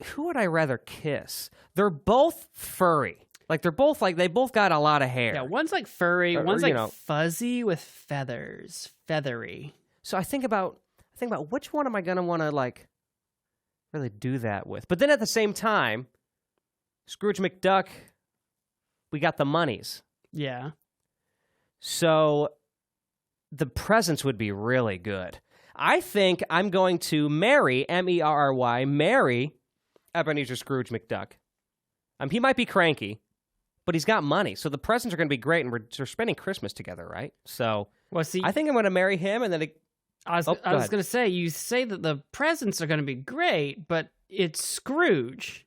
who would I rather kiss? They're both furry. Like, they both got a lot of hair. Yeah, one's like furry, one's like fuzzy with feathers. Feathery. So I think about which one am I going to want to, like, really do that with? But then at the same time, Scrooge McDuck, we got the monies. Yeah. So the presents would be really good. I think I'm going to marry, M-E-R-R-Y, marry Ebenezer Scrooge McDuck. He might be cranky, but he's got money, so the presents are going to be great, and we're spending Christmas together, right? So Well, see, I think I'm going to marry him, and then I was going to say, you say that the presents are going to be great, but it's Scrooge.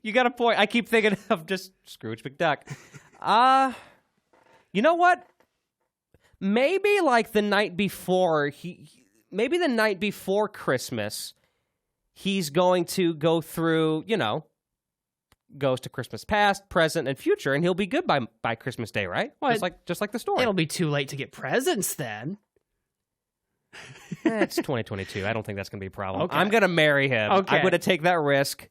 You got a point. I keep thinking of just Scrooge McDuck. You know what? Maybe like the night before maybe the night before Christmas, he's going to go through, goes to Christmas past, present, and future, and he'll be good by Christmas Day, right? Well, just like the story. It'll be too late to get presents then. It's 2022. I don't think that's going to be a problem. Okay. I'm going to marry him. Okay. I'm going to take that risk.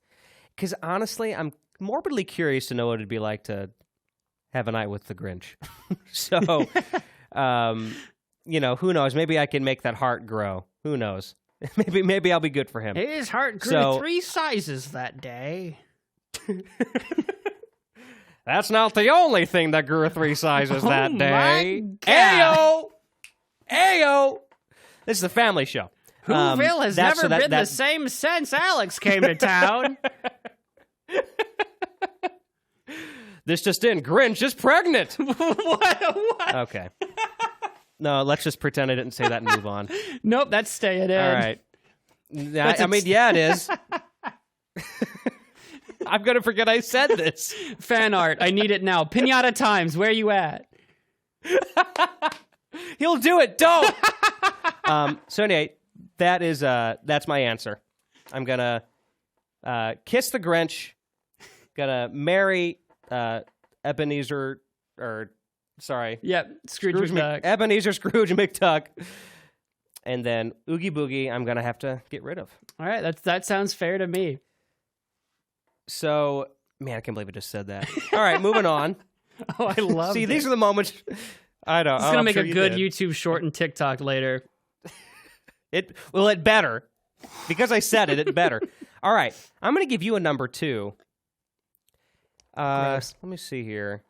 Because honestly, I'm morbidly curious to know what it'd be like to have a night with the Grinch. So, who knows? Maybe I can make that heart grow. Who knows? Maybe I'll be good for him. His heart grew 3 sizes that day. That's not the only thing that grew 3 sizes that day. My God. Ayo! This is a family show. Whoville has never been the same since Alex came to town. This just in, Grinch is pregnant. What? Okay. No, let's just pretend I didn't say that and move on. Nope, that's staying in. All right. I mean, yeah, it is. I'm going to forget I said this. Fan art, I need it now. Pinata Times, where you at? He'll do it. Don't. So anyway, that's my answer. I'm gonna kiss the Grinch. Gonna marry Ebenezer, Scrooge McDuck. Ebenezer Scrooge McDuck. And then Oogie Boogie, I'm gonna have to get rid of. All right, that sounds fair to me. So, man, I can't believe I just said that. All right, moving on. Oh, I love. See, these are the moments. I know. It's gonna make a good YouTube short and TikTok later. It better. Because I said it better. All right. I'm going to give you a number 2. Let me see here.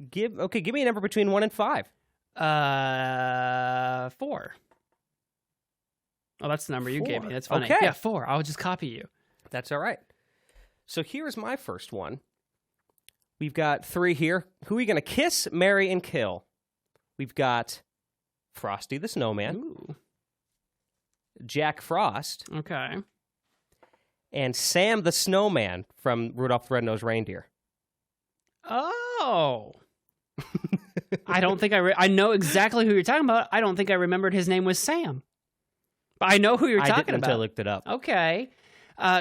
Give me a number between 1 and 5. 4. Oh, that's the number you gave me. That's funny. Okay. Yeah, 4. I'll just copy you. That's all right. So here's my first one. We've got 3 here. Who are you going to kiss, marry, and kill? We've got Frosty the Snowman. Ooh. Jack Frost. Okay. And Sam the Snowman from Rudolph the Red-Nosed Reindeer. Oh. I don't think I know exactly who you're talking about. I don't think I remembered his name was Sam. But I know who you're talking I didn't about. until I looked it up. Okay.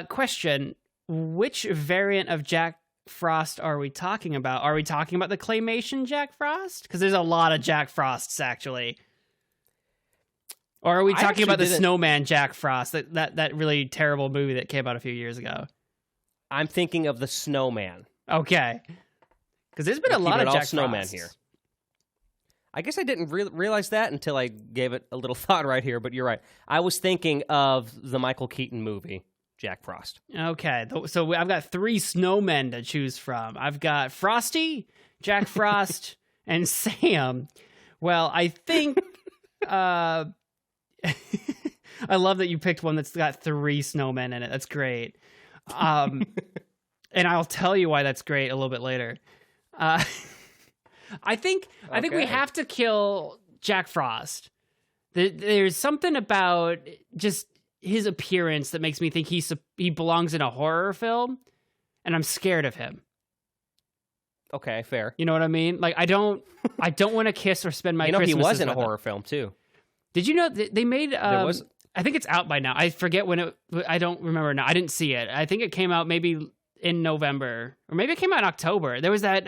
Question. Which variant of Jack Frost are we talking about? Are we talking about the claymation Jack Frost? Because there's a lot of Jack Frosts, actually. Or are we talking about the Snowman Jack Frost, that really terrible movie that came out a few years ago? I'm thinking of the Snowman. Okay. Because there's been a lot of Jack Snowman Frosts here. I guess I didn't realize that until I gave it a little thought right here, but you're right. I was thinking of the Michael Keaton movie, Jack Frost. Okay, so I've got 3 snowmen to choose from. I've got Frosty, Jack Frost, and Sam. Well, I think... I love that you picked one that's got 3 snowmen in it. That's great. And I'll tell you why that's great a little bit later. I think we have to kill Jack Frost. There's something about just his appearance that makes me think he belongs in a horror film, and I'm scared of him. Okay, fair. You know what I mean? Like I don't want to kiss or spend my Christmas. He was in a horror film too. Did you know they made? There was. I think it's out by now. I forget when it. I don't remember now. I didn't see it. I think it came out maybe in November, or maybe it came out in October. There was that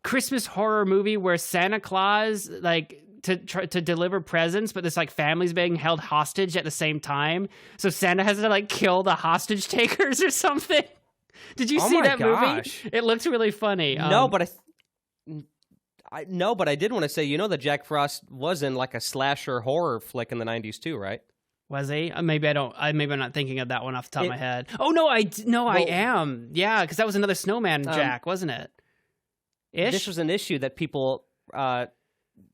Christmas horror movie where Santa Claus to deliver presents, but this family's being held hostage at the same time. So Santa has to kill the hostage takers or something. Did you see that movie? It looked really funny. No, but I did want to say, that Jack Frost was in a slasher horror flick in the 90s too, right? Was he? Maybe I'm not thinking of that one off the top of my head. Oh no, I am. Yeah, because that was another Snowman Jack, wasn't it? this was an issue that people.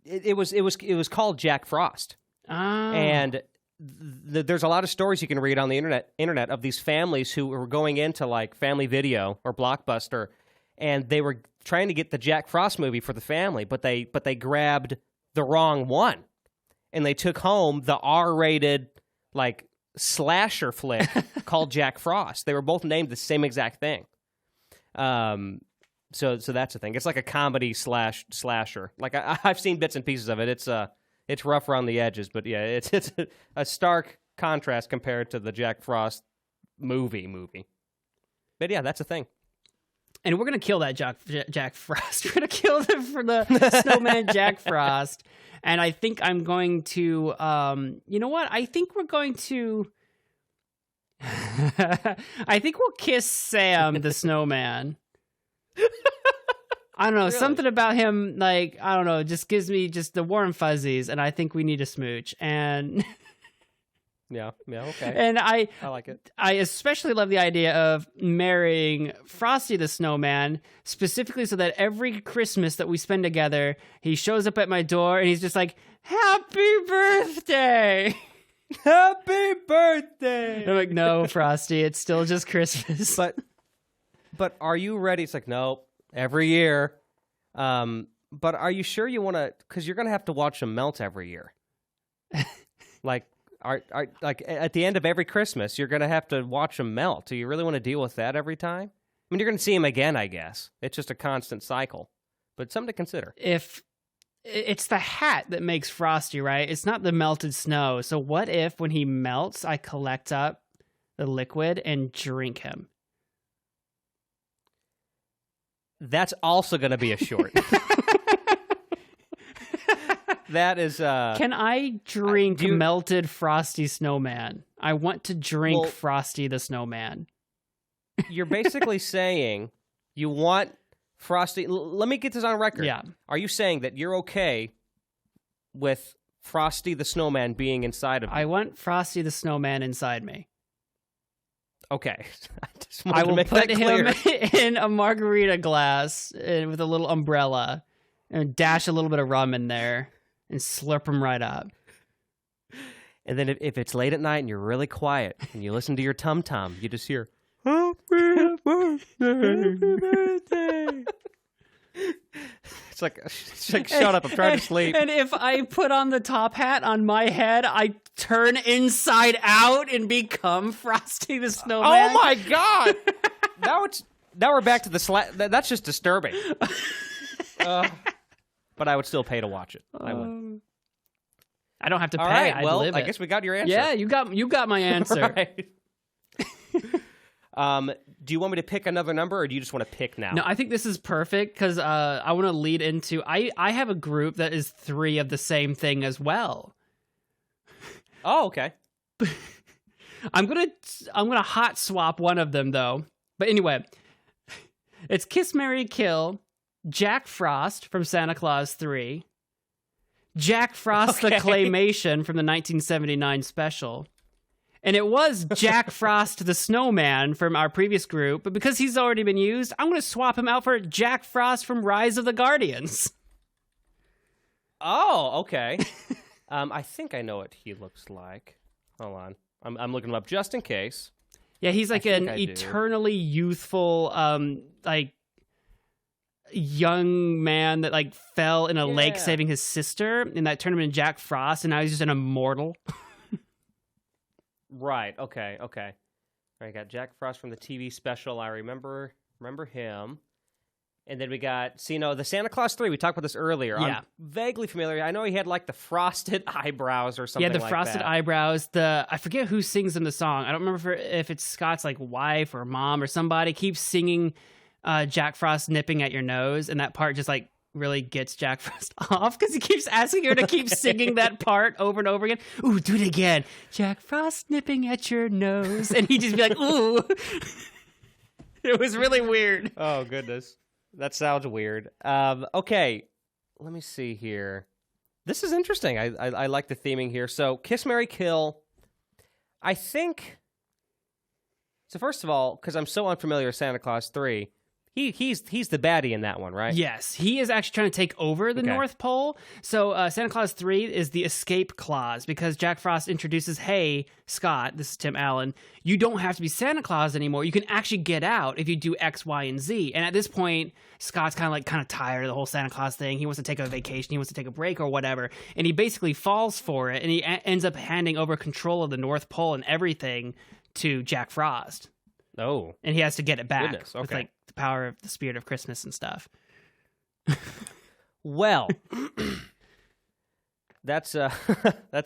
It was called Jack Frost, and there's a lot of stories you can read on the internet of these families who were going into like Family Video or Blockbuster, and they were trying to get the Jack Frost movie for the family, but they grabbed the wrong one, and they took home the R-rated like slasher flick called Jack Frost. They were both named the same exact thing. So that's the thing. It's like a comedy slasher. Like I've seen bits and pieces of it. It's rough around the edges, but yeah, it's a stark contrast compared to the Jack Frost movie. But yeah, that's a thing. And we're gonna kill that Jack Frost. We're gonna kill him for the snowman Jack Frost. And I think I'm going to. You know what? I think we're going to. I think we'll kiss Sam the snowman. I don't know, really? Something about him, like, I don't know, just gives me just the warm fuzzies, and I think we need a smooch. And yeah, okay. And I like it. I especially love the idea of marrying Frosty the Snowman, specifically so that every Christmas that we spend together, he shows up at my door and he's just like, "Happy birthday!" Happy birthday! And I'm like, no, Frosty, it's still just Christmas. But are you ready? It's like, nope, every year. But are you sure you want to? Because you're going to have to watch them melt every year. Like at the end of every Christmas, you're going to have to watch them melt. Do you really want to deal with that every time? I mean, you're going to see them again, I guess. It's just a constant cycle. But something to consider. If it's the hat that makes Frosty, right? It's not the melted snow. So what if when he melts, I collect up the liquid and drink him? That's also going to be a short. That is... Can I drink melted Frosty Snowman? I want to drink Frosty the Snowman. You're basically saying you want Frosty... Let me get this on record. Yeah. Are you saying that you're okay with Frosty the Snowman being inside of you? I want Frosty the Snowman inside me. Okay. I will put him in a margarita glass with a little umbrella and dash a little bit of rum in there and slurp him right up. And then if it's late at night and you're really quiet and you listen to your tum-tum, you just hear, "Happy birthday." It's like, shut up, I'm trying to sleep. And if I put on the top hat on my head, I turn inside out and become Frosty the Snowman. Oh my God! Now we're back to the that's just disturbing. But I would still pay to watch it. I would. I don't have to pay. All right, I'd well, live I it. guess we got your answer. Yeah, you got my answer. Right. Do you want me to pick another number, or do you just want to pick now? No, I think this is perfect because I want to lead into... I have a group that is 3 of the same thing as well. Oh, okay. I'm gonna hot swap one of them though. But anyway, it's Kiss, Marry, Kill, Jack Frost from Santa Claus 3, Jack Frost the Claymation from the 1979 special. And it was Jack Frost the Snowman from our previous group, but because he's already been used, I'm going to swap him out for Jack Frost from Rise of the Guardians. Oh, okay. I think I know what he looks like. Hold on. I'm looking him up just in case. Yeah, he's like an eternally youthful, like, young man that, like, fell in a lake saving his sister, and that turned him into Jack Frost, and now he's just an immortal. Right. Okay. All right, got Jack Frost from the TV special. I remember him. And then we got, the Santa Claus 3. We talked about this earlier. Yeah. I'm vaguely familiar. I know he had like the frosted eyebrows or something like that. Yeah, the frosted eyebrows. I forget who sings in the song. I don't remember if it's Scott's like wife or mom or somebody keeps singing Jack Frost nipping at your nose. And that part just like really gets Jack Frost off because he keeps asking her to keep singing that part over and over again. Ooh, do it again. Jack Frost nipping at your nose. And he'd just be like, ooh. It was really weird. Oh, goodness. That sounds weird. Okay, let me see here. This is interesting. I like the theming here. So, Kiss, Marry, Kill. I think... So, first of all, because I'm so unfamiliar with Santa Claus 3, He's the baddie in that one, right? Yes, he is actually trying to take over the North Pole. So Santa Claus 3 is the escape clause because Jack Frost introduces, hey, Scott, this is Tim Allen, you don't have to be Santa Claus anymore. You can actually get out if you do X, Y, and Z. And at this point, Scott's kind of tired of the whole Santa Claus thing. He wants to take a vacation. He wants to take a break or whatever. And he basically falls for it. And he ends up handing over control of the North Pole and everything to Jack Frost. Oh. And he has to get it back Goodness, with the power of the spirit of Christmas and stuff. Well, that's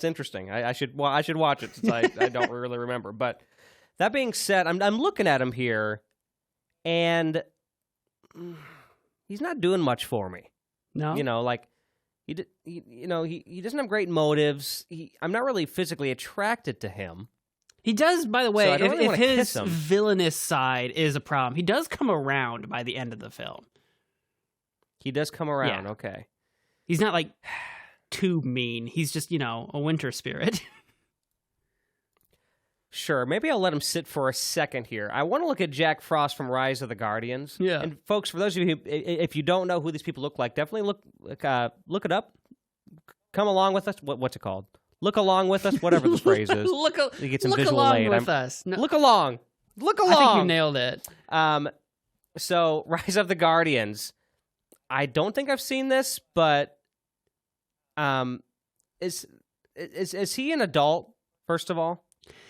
interesting. I should watch it since I don't really remember. But that being said, I'm looking at him here, and he's not doing much for me. No, he doesn't have great motives. I'm not really physically attracted to him. He does, by the way, So I don't really if wanna his kiss him. villainous side is a problem, he does come around by the end of the film. He does come around. Yeah. Okay. He's not too mean. He's just, a winter spirit. Sure, maybe I'll let him sit for a second here. I want to look at Jack Frost from Rise of the Guardians. Yeah. And folks, for those of you who, if you don't know who these people look like, definitely look it up. Come along with us. What's it called? Look along with us, whatever the phrase is. look You get some visual along aid. with us. No, Look along. Look along. I think you nailed it. So Rise of the Guardians. I don't think I've seen this, but is he an adult? First of all,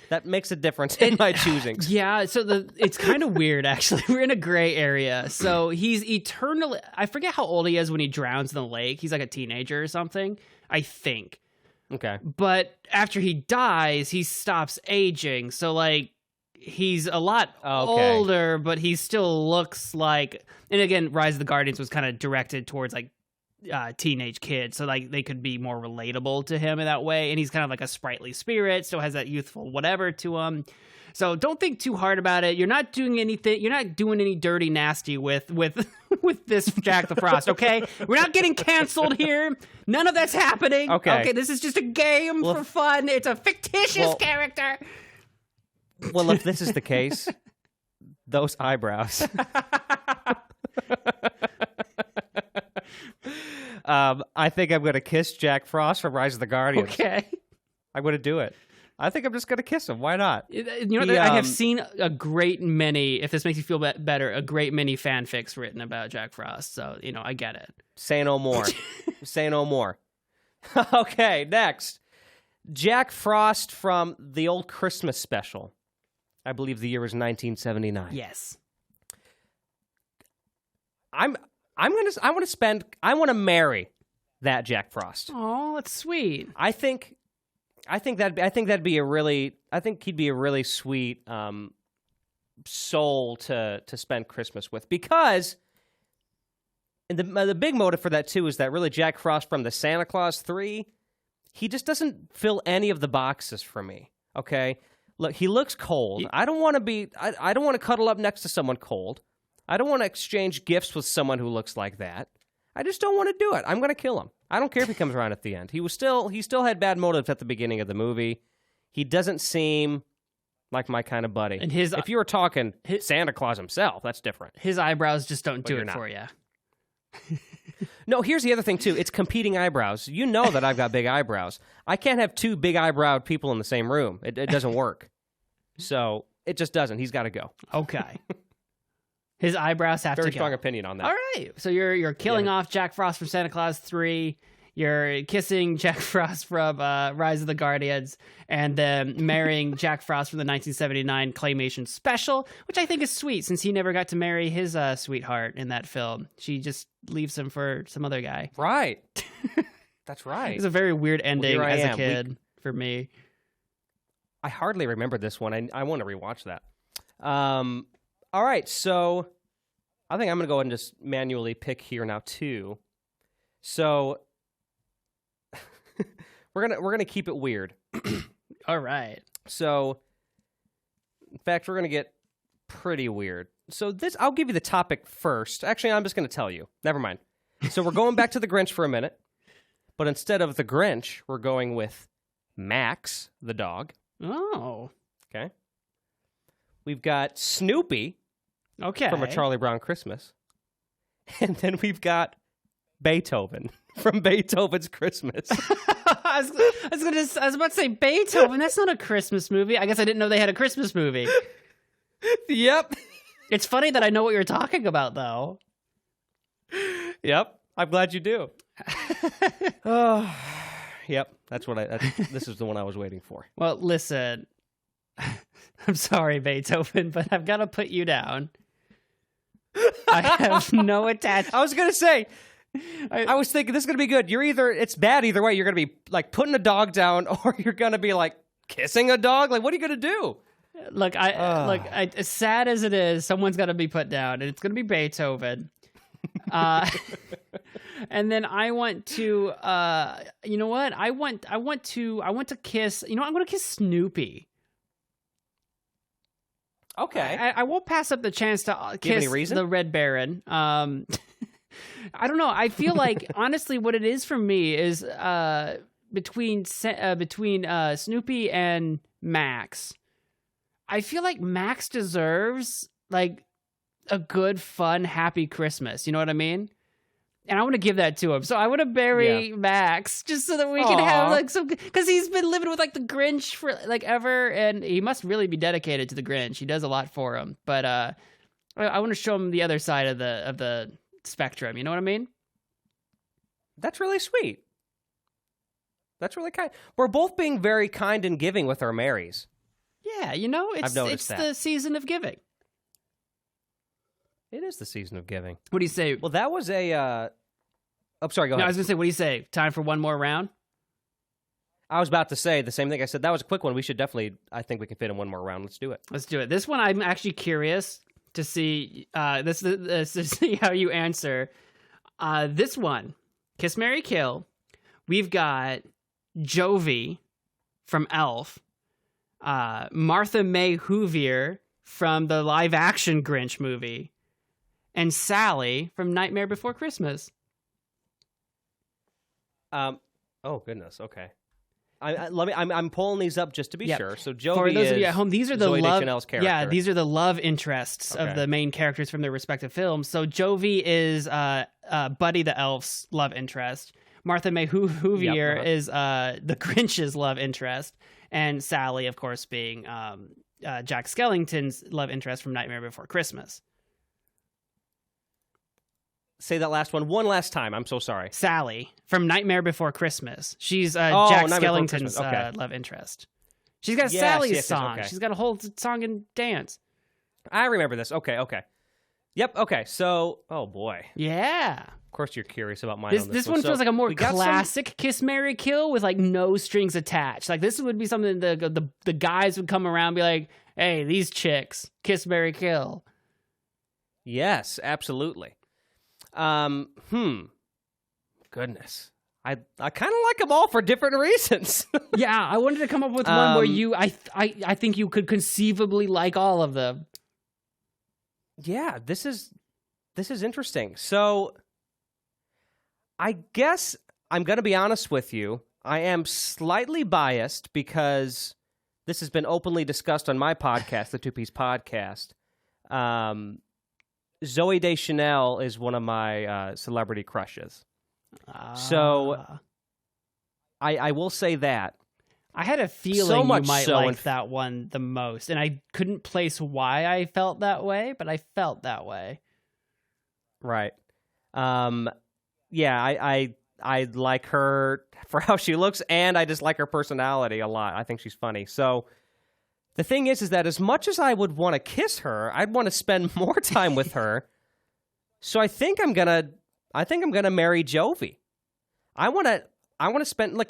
that makes a difference in my choosings. Yeah, so it's kind of weird, actually. We're in a gray area. So he's eternally... I forget how old he is when he drowns in the lake. He's like a teenager or something, I think. Okay. But after he dies, he stops aging. So, he's a lot older, but he still looks like... And again, Rise of the Guardians was kind of directed towards, teenage kids. So, they could be more relatable to him in that way. And he's kind of like a sprightly spirit, still has that youthful whatever to him. So don't think too hard about it. You're not doing anything. You're not doing any dirty nasty with this Jack the Frost. Okay, we're not getting canceled here. None of that's happening. Okay, this is just a game for fun. It's a fictitious character. Well, if this is the case, those eyebrows. I think I'm going to kiss Jack Frost from Rise of the Guardians. Okay, I'm going to do it. I think I'm just going to kiss him. Why not? I have seen a great many, if this makes you feel better, a great many fanfics written about Jack Frost. So, I get it. Say no more. Say no more. Okay, next. Jack Frost from the old Christmas special. I believe the year was 1979. Yes. I want to marry that Jack Frost. Oh, that's sweet. I think he'd be a really sweet soul to spend Christmas with, because and the big motive for that too is that really Jack Frost from the Santa Claus 3, he just doesn't fill any of the boxes for me. Okay, look, he looks cold. I don't want to cuddle up next to someone cold. I don't want to exchange gifts with someone who looks like that. I just don't want to do it. I'm going to kill him. I don't care if he comes around at the end. He still had bad motives at the beginning of the movie. He doesn't seem like my kind of buddy. And if you were talking Santa Claus himself, that's different. His eyebrows just don't do it for you. No, here's the other thing too. It's competing eyebrows. You know that I've got big eyebrows. I can't have two big eyebrowed people in the same room. It doesn't work. So it just doesn't. He's got to go. Okay. His eyebrows have to go. Very strong opinion on that. All right. So you're killing off Jack Frost from Santa Claus 3. You're kissing Jack Frost from Rise of the Guardians, and then marrying Jack Frost from the 1979 Claymation special, which I think is sweet since he never got to marry his sweetheart in that film. She just leaves him for some other guy. Right. That's right. It's a very weird ending as a kid for me. I hardly remember this one. I want to rewatch that. All right, so I think I'm going to go ahead and just manually pick here now too. So we're gonna keep it weird. All right. So, in fact, we're gonna get pretty weird. So I'll give you the topic first. Actually, I'm just gonna tell you. Never mind. So we're going back to the Grinch for a minute, but instead of the Grinch, we're going with Max the dog. Oh. Okay. We've got Snoopy Okay. from A Charlie Brown Christmas. And then we've got Beethoven from Beethoven's Christmas. I was about to say Beethoven. That's not a Christmas movie. I guess I didn't know they had a Christmas movie. Yep. It's funny that I know what you're talking about, though. Yep. I'm glad you do. Oh, yep. This is the one I was waiting for. Well, listen. I'm sorry, Beethoven, but I've got to put you down. I have no attachment. I was going to say, I was thinking this is going to be good. It's bad either way. You're going to be like putting a dog down or you're going to be like kissing a dog. Like, what are you going to do? Look, as sad as it is, someone's got to be put down, and it's going to be Beethoven. And then I want to, you know what? I want to kiss. You know, I'm going to kiss Snoopy. Okay. I won't pass up the chance to kiss the Red Baron. I don't know. I feel like honestly, what it is for me is between Snoopy and Max. I feel like Max deserves like a good, fun, happy Christmas. You know what I mean? And I want to give that to him. So I want to bury Max just so that we can have like some, because he's been living with like the Grinch for like ever, and he must really be dedicated to the Grinch. He does a lot for him, but I want to show him the other side of the spectrum. You know what I mean? That's really sweet. That's really kind. We're both being very kind and giving with our Marys. Yeah, you know, it's the season of giving. It is the season of giving. What do you say? Well, that was a... Oh, sorry, go ahead. No, I was going to say, what do you say? Time for one more round? I was about to say the same thing. I said that was a quick one. We should definitely... I think we can fit in one more round. Let's do it. Let's do it. This one, I'm actually curious to see... to see how you answer. This one, Kiss, Marry, Kill. We've got Jovi from Elf. Martha May Whovier from the live-action Grinch movie. And Sally from Nightmare Before Christmas. Oh goodness. Okay. I'm pulling these up just to be sure. So Jovi, for those of you at home, these are the Zooey love. Deschanel's character. Yeah, these are the love interests of the main characters from their respective films. So Jovi is Buddy the Elf's love interest. Martha May Whovier is the Grinch's love interest, and Sally, of course, being Jack Skellington's love interest from Nightmare Before Christmas. Say that last one last time. I'm so sorry. Sally from Nightmare Before Christmas. She's Jack Skellington's love interest. She's got Sally's song. She's got a whole song and dance. I remember this. Okay. Yep. Okay. So, oh boy. Yeah. Of course, you're curious about mine. This one feels like a more classic Kiss, Marry, Kill with like no strings attached. Like this would be something the guys would come around and be like, "Hey, these chicks, Kiss, Marry, Kill." Yes, absolutely. Goodness. I kind of like them all for different reasons. Yeah, I wanted to come up with one where I think you could conceivably like all of them. Yeah, this is interesting. So I guess I'm going to be honest with you. I am slightly biased because this has been openly discussed on my podcast, the Two Piece Podcast. Zooey Deschanel is one of my celebrity crushes. So I will say that. I had a feeling you might like that one the most, and I couldn't place why I felt that way, but I felt that way. Right. Yeah, I like her for how she looks, and I just like her personality a lot. I think she's funny. So the thing is that as much as I would want to kiss her, I'd want to spend more time with her. So I think I'm gonna marry Jovi. I want to spend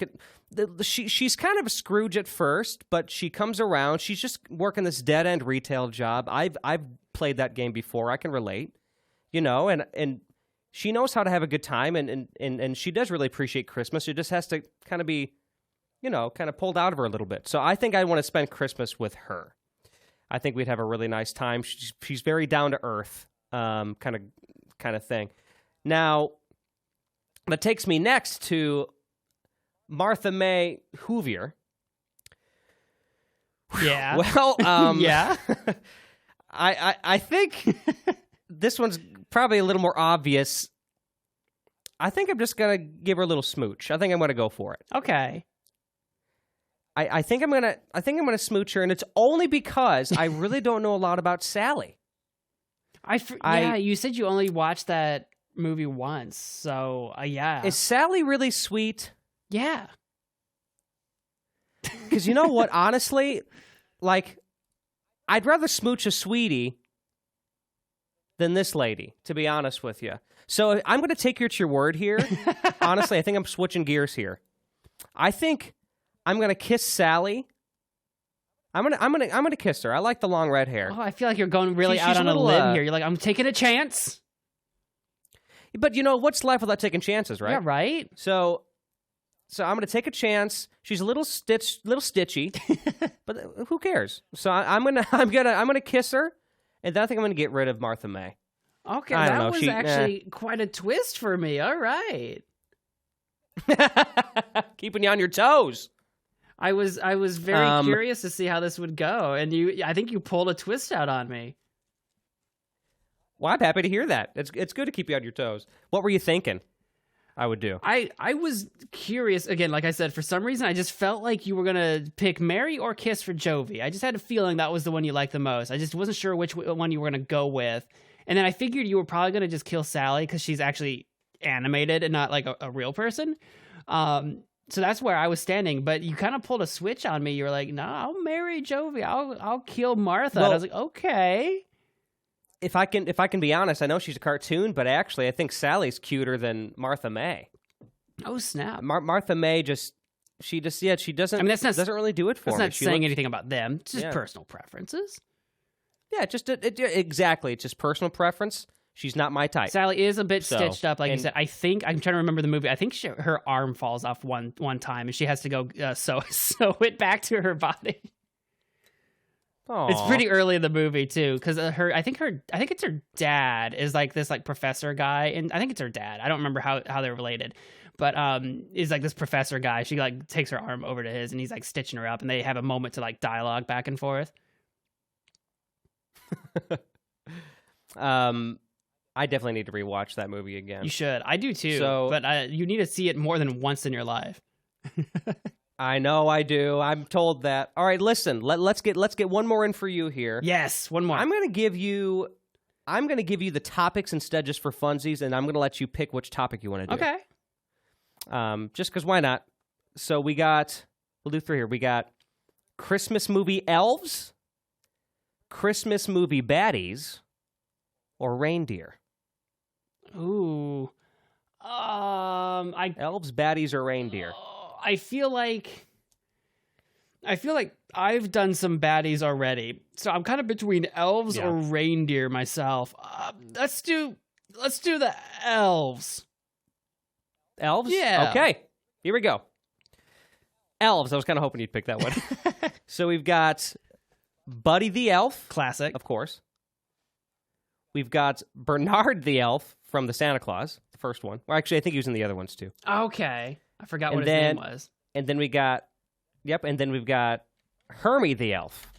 she's kind of a Scrooge at first, but she comes around. She's just working this dead end retail job. I've played that game before. I can relate, and she knows how to have a good time, and she does really appreciate Christmas. She just has to kind of be, kind of pulled out of her a little bit. So I think I want to spend Christmas with her. I think we'd have a really nice time. She's very down to earth, kind of thing. Now, that takes me next to Martha May Whovier. Yeah. Well, yeah. I think this one's probably a little more obvious. I think I'm just gonna give her a little smooch. I think I'm gonna go for it. Okay. I think I'm gonna smooch her, and it's only because I really don't know a lot about Sally. Yeah, you said you only watched that movie once, so yeah. Is Sally really sweet? Yeah. Because you know what, honestly, like, I'd rather smooch a sweetie than this lady, to be honest with you. So I'm going to take you at your word here. Honestly, I think I'm switching gears here. I think I'm going to kiss Sally. I'm gonna kiss her. I like the long red hair. Oh, I feel like you're going really out on a limb here. You're like, I'm taking a chance. But you know, what's life without taking chances, right? Yeah, right. So I'm gonna take a chance. She's a little stitchy, but who cares? So I'm gonna kiss her, and then I think I'm gonna get rid of Martha May. Okay, that was actually quite a twist for me. All right. Keeping you on your toes. I was very curious to see how this would go, and I think you pulled a twist out on me. Well, I'm happy to hear that. It's good to keep you on your toes. What were you thinking I would do? I was curious, again, like I said, for some reason, I just felt like you were going to pick Mary or Kiss for Jovi. I just had a feeling that was the one you liked the most. I just wasn't sure which one you were going to go with. And then I figured you were probably going to just kill Sally because she's actually animated and not like a real person. So that's where I was standing, but you kind of pulled a switch on me. You were like, "No, I'll marry Jovi. I'll kill Martha." Well, and I was like, "Okay." If I can be honest, I know she's a cartoon, but actually, I think Sally's cuter than Martha May. Oh snap! Martha May she doesn't. I mean, doesn't really do it for me. That's not saying anything about them. It's just personal preferences. Yeah, exactly. It's just personal preference. She's not my type. Sally is a bit stitched up, like you said. I think I'm trying to remember the movie. I think her arm falls off one time, and she has to go sew it back to her body. Aww. It's pretty early in the movie too, because I think it's her dad is like this like professor guy, and I think it's her dad. I don't remember how they're related, but is like this professor guy. She like takes her arm over to his, and he's like stitching her up, and they have a moment to like dialogue back and forth. I definitely need to rewatch that movie again. You should. I do too. But you need to see it more than once in your life. I know I do. I'm told that. All right, listen. Let's get one more in for you here. Yes, one more. I'm gonna give you the topics instead, just for funsies, and I'm gonna let you pick which topic you want to do. Okay. Just because why not? So we'll do 3 here. We got Christmas movie elves, Christmas movie baddies, or reindeer. Ooh. Elves, baddies, or reindeer? I feel like I've done some baddies already, so I'm kind of between elves or reindeer myself. Let's do the elves. Elves? Yeah. Okay. Here we go. Elves. I was kind of hoping you'd pick that one. So we've got Buddy the Elf. Classic. Of course. We've got Bernard the Elf from the Santa Claus, the first one. Well, actually, I think he was in the other ones too. Okay. I forgot what his name was. And then we've got Hermie the Elf,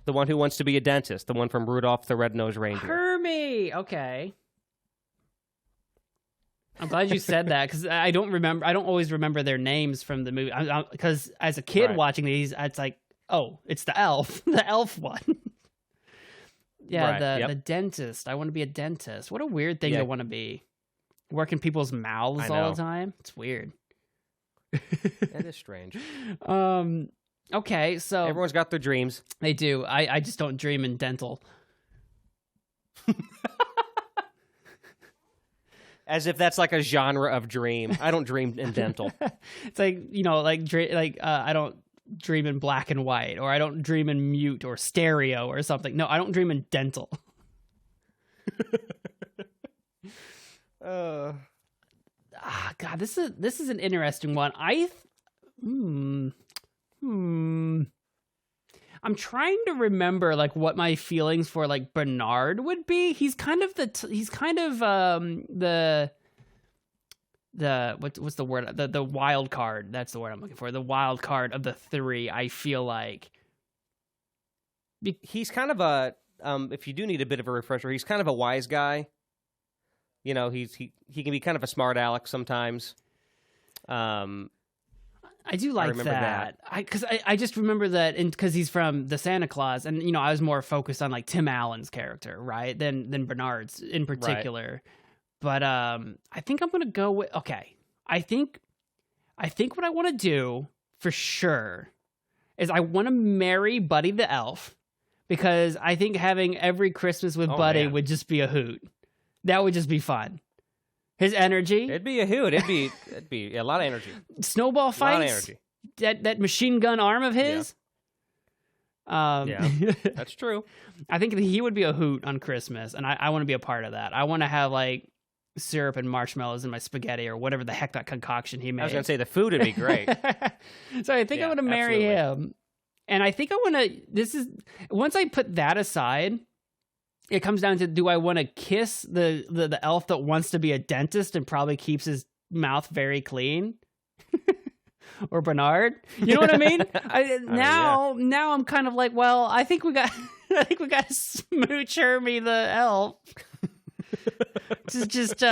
the one who wants to be a dentist, the one from Rudolph the Red-Nosed Reindeer. Hermie! Okay. I'm glad you said that, because I don't always remember their names from the movie. Because as a kid watching these, it's like, oh, it's the elf, the elf one. The dentist. I want to be a dentist. What a weird thing to want to be. Work in people's mouths all the time. It's weird. That is strange. Okay, so everyone's got their dreams. They do. I just don't dream in dental. As if that's like a genre of dream. I don't dream in dental. It's like, I don't dream in black and white, or I don't dream in mute or stereo or something. No, I don't dream in dental. God, this is an interesting one. I'm trying to remember like what my feelings for like Bernard would be. He's kind of the what's the word? The wild card. That's the word I'm looking for. The wild card of the 3. I feel like he's kind of a if you do need a bit of a refresher, he's kind of a wise guy. You know, he can be kind of a smart aleck sometimes. I do like that. Because I just remember that because he's from the Santa Claus, and you know I was more focused on like Tim Allen's character, right, than Bernard's in particular. Right. But I think I'm gonna go with I think what I want to do for sure is I want to marry Buddy the Elf because I think having every Christmas with Buddy would just be a hoot. That would just be fun. His energy. It'd be a hoot. It'd be a lot of energy. Snowball fights. A lot of energy. That machine gun arm of his. Yeah, that's true. I think he would be a hoot on Christmas, and I want to be a part of that. I want to have like syrup and marshmallows in my spaghetti or whatever the heck that concoction he made. I was going to say the food would be great. So I think I want to marry him. And I think I want to, once I put that aside, it comes down to, do I want to kiss the elf that wants to be a dentist and probably keeps his mouth very clean? Or Bernard? You know what I mean? Now I'm kind of like, well, I think we got to smooch Hermie the elf. to just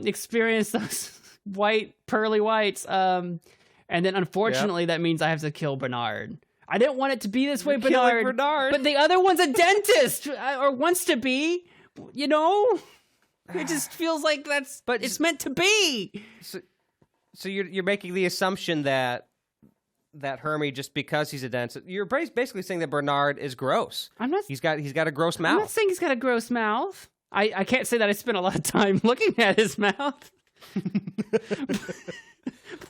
experience those white pearly whites. And then unfortunately that means I have to kill Bernard. I didn't want it to be this way, Bernard. But the other one's a dentist, or wants to be, you know? It just feels like it's meant to be. So you're making the assumption that Hermie, just because he's a dentist, you're basically saying that Bernard is gross. I'm not. He's got a gross mouth. I'm not saying he's got a gross mouth. I can't say that I spent a lot of time looking at his mouth.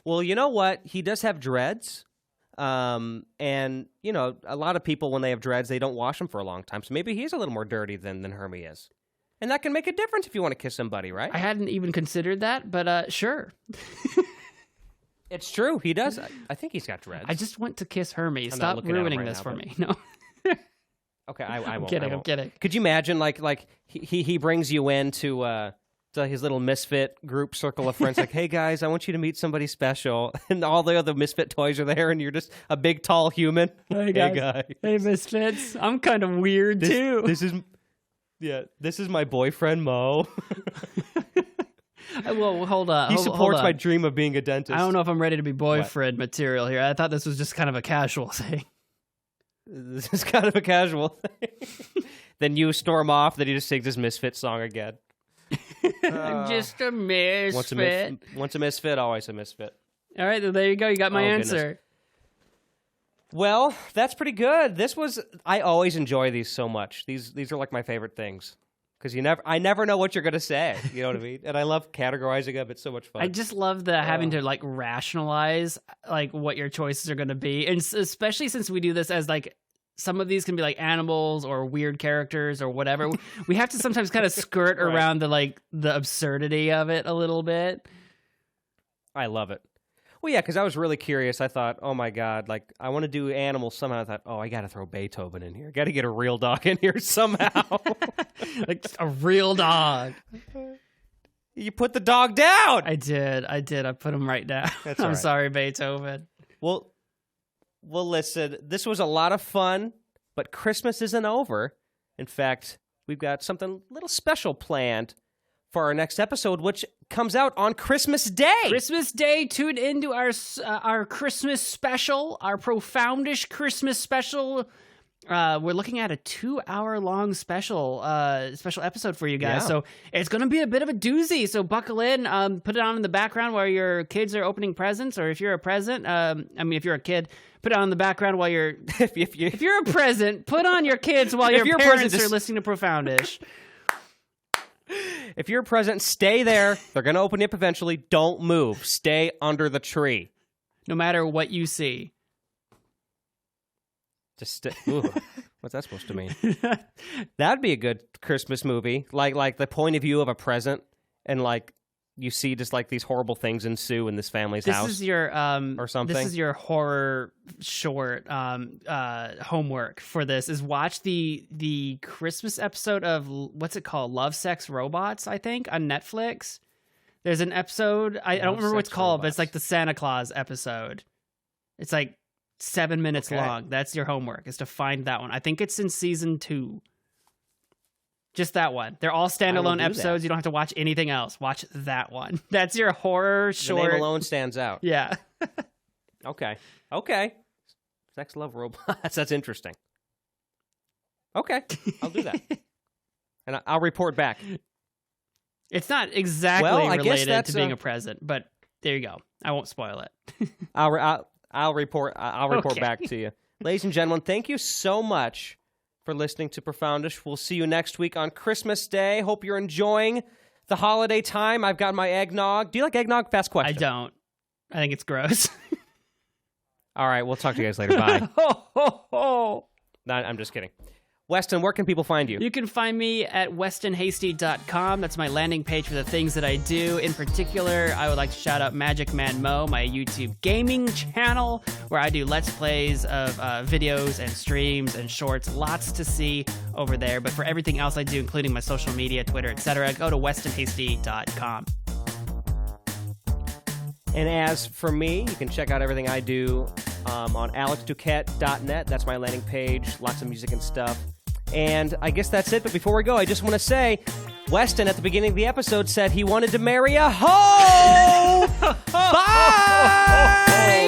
Well, you know what? He does have dreads. And, you know, a lot of people, when they have dreads, they don't wash them for a long time. So maybe he's a little more dirty than Hermie is. And that can make a difference if you want to kiss somebody, right? I hadn't even considered that, but sure. It's true. He does. I think he's got dreads. I just want to kiss Hermie. Stop ruining this for me. No. Okay, I won't. I'm kidding. Could you imagine, like he brings you in to his little misfit group circle of friends, like, hey guys, I want you to meet somebody special, and all the other misfit toys are there, and you're just a big tall human. Hey guys. Hey misfits, I'm kind of weird too. This is my boyfriend Mo. Well, hold on. He supports my dream of being a dentist. I don't know if I'm ready to be boyfriend material here. I thought this was just kind of a casual thing. This is kind of a casual thing. Then you storm off, then he just sings his misfit song again. I'm just a misfit. Once a misfit, always a misfit. All right, there you go. You got my answer. Goodness. Well, that's pretty good. I always enjoy these so much. These are like my favorite things. Because I never know what you're going to say. You know what I mean? And I love categorizing them. It's so much fun. I just love having to like rationalize like what your choices are going to be. And especially since we do this as like, some of these can be like animals or weird characters or whatever. We have to sometimes kind of skirt right around the absurdity of it a little bit. I love it. Well, yeah, because I was really curious. I thought, oh my God, like I want to do animals somehow. I thought, oh, I got to throw Beethoven in here. Got to get a real dog in here somehow. Like a real dog. You put the dog down. I did. I put him right down. That's I'm sorry, Beethoven. Well, listen, this was a lot of fun, but Christmas isn't over. In fact, we've got something a little special planned for our next episode, which comes out on Christmas Day. Christmas Day, tune into our Christmas special, our Profoundish Christmas special. We're looking at a 2-hour-long special episode for you guys. Yeah. So it's going to be a bit of a doozy. So buckle in, put it on in the background while your kids are opening presents, or if you're a present, if you're a kid, put it on in the background while you're, if you're a present, put on your kids while your parents are listening to Profoundish. If you're a present, stay there. They're going to open it up eventually. Don't move. Stay under the tree. No matter what you see. Just what's that supposed to mean? That'd be a good Christmas movie. Like the point of view of a present, and like you see just like these horrible things ensue in this family's house. This is your or something. This is your horror short homework for this. Is watch the Christmas episode of what's it called? Love, Sex, Robots, I think, on Netflix. There's an episode I don't remember what it's called, but it's like the Santa Claus episode. It's like 7 minutes long. That's your homework, is to find that one. I think it's in season 2. Just that one. They're all standalone episodes. You don't have to watch anything else. Watch that one. That's your horror short. The name alone stands out. Yeah. Okay. Sex, love, robots. That's interesting. Okay. I'll do that. And I'll report back. It's not exactly related to being a present, but there you go. I won't spoil it. I'll report back to you. Ladies and gentlemen, thank you so much for listening to Profoundish. We'll see you next week on Christmas Day. Hope you're enjoying the holiday time. I've got my eggnog. Do you like eggnog? Fast question. I don't. I think it's gross. All right, we'll talk to you guys later. Bye. No, I'm just kidding. Weston, where can people find you? You can find me at westonhasty.com. That's my landing page for the things that I do. In particular, I would like to shout out Magic Man Mo, my YouTube gaming channel, where I do Let's Plays of videos and streams and shorts. Lots to see over there. But for everything else I do, including my social media, Twitter, etc., go to westonhasty.com. And as for me, you can check out everything I do on alexduquette.net. That's my landing page. Lots of music and stuff. And I guess that's it. But before we go, I just want to say, Weston at the beginning of the episode said he wanted to marry a hoe! Bye!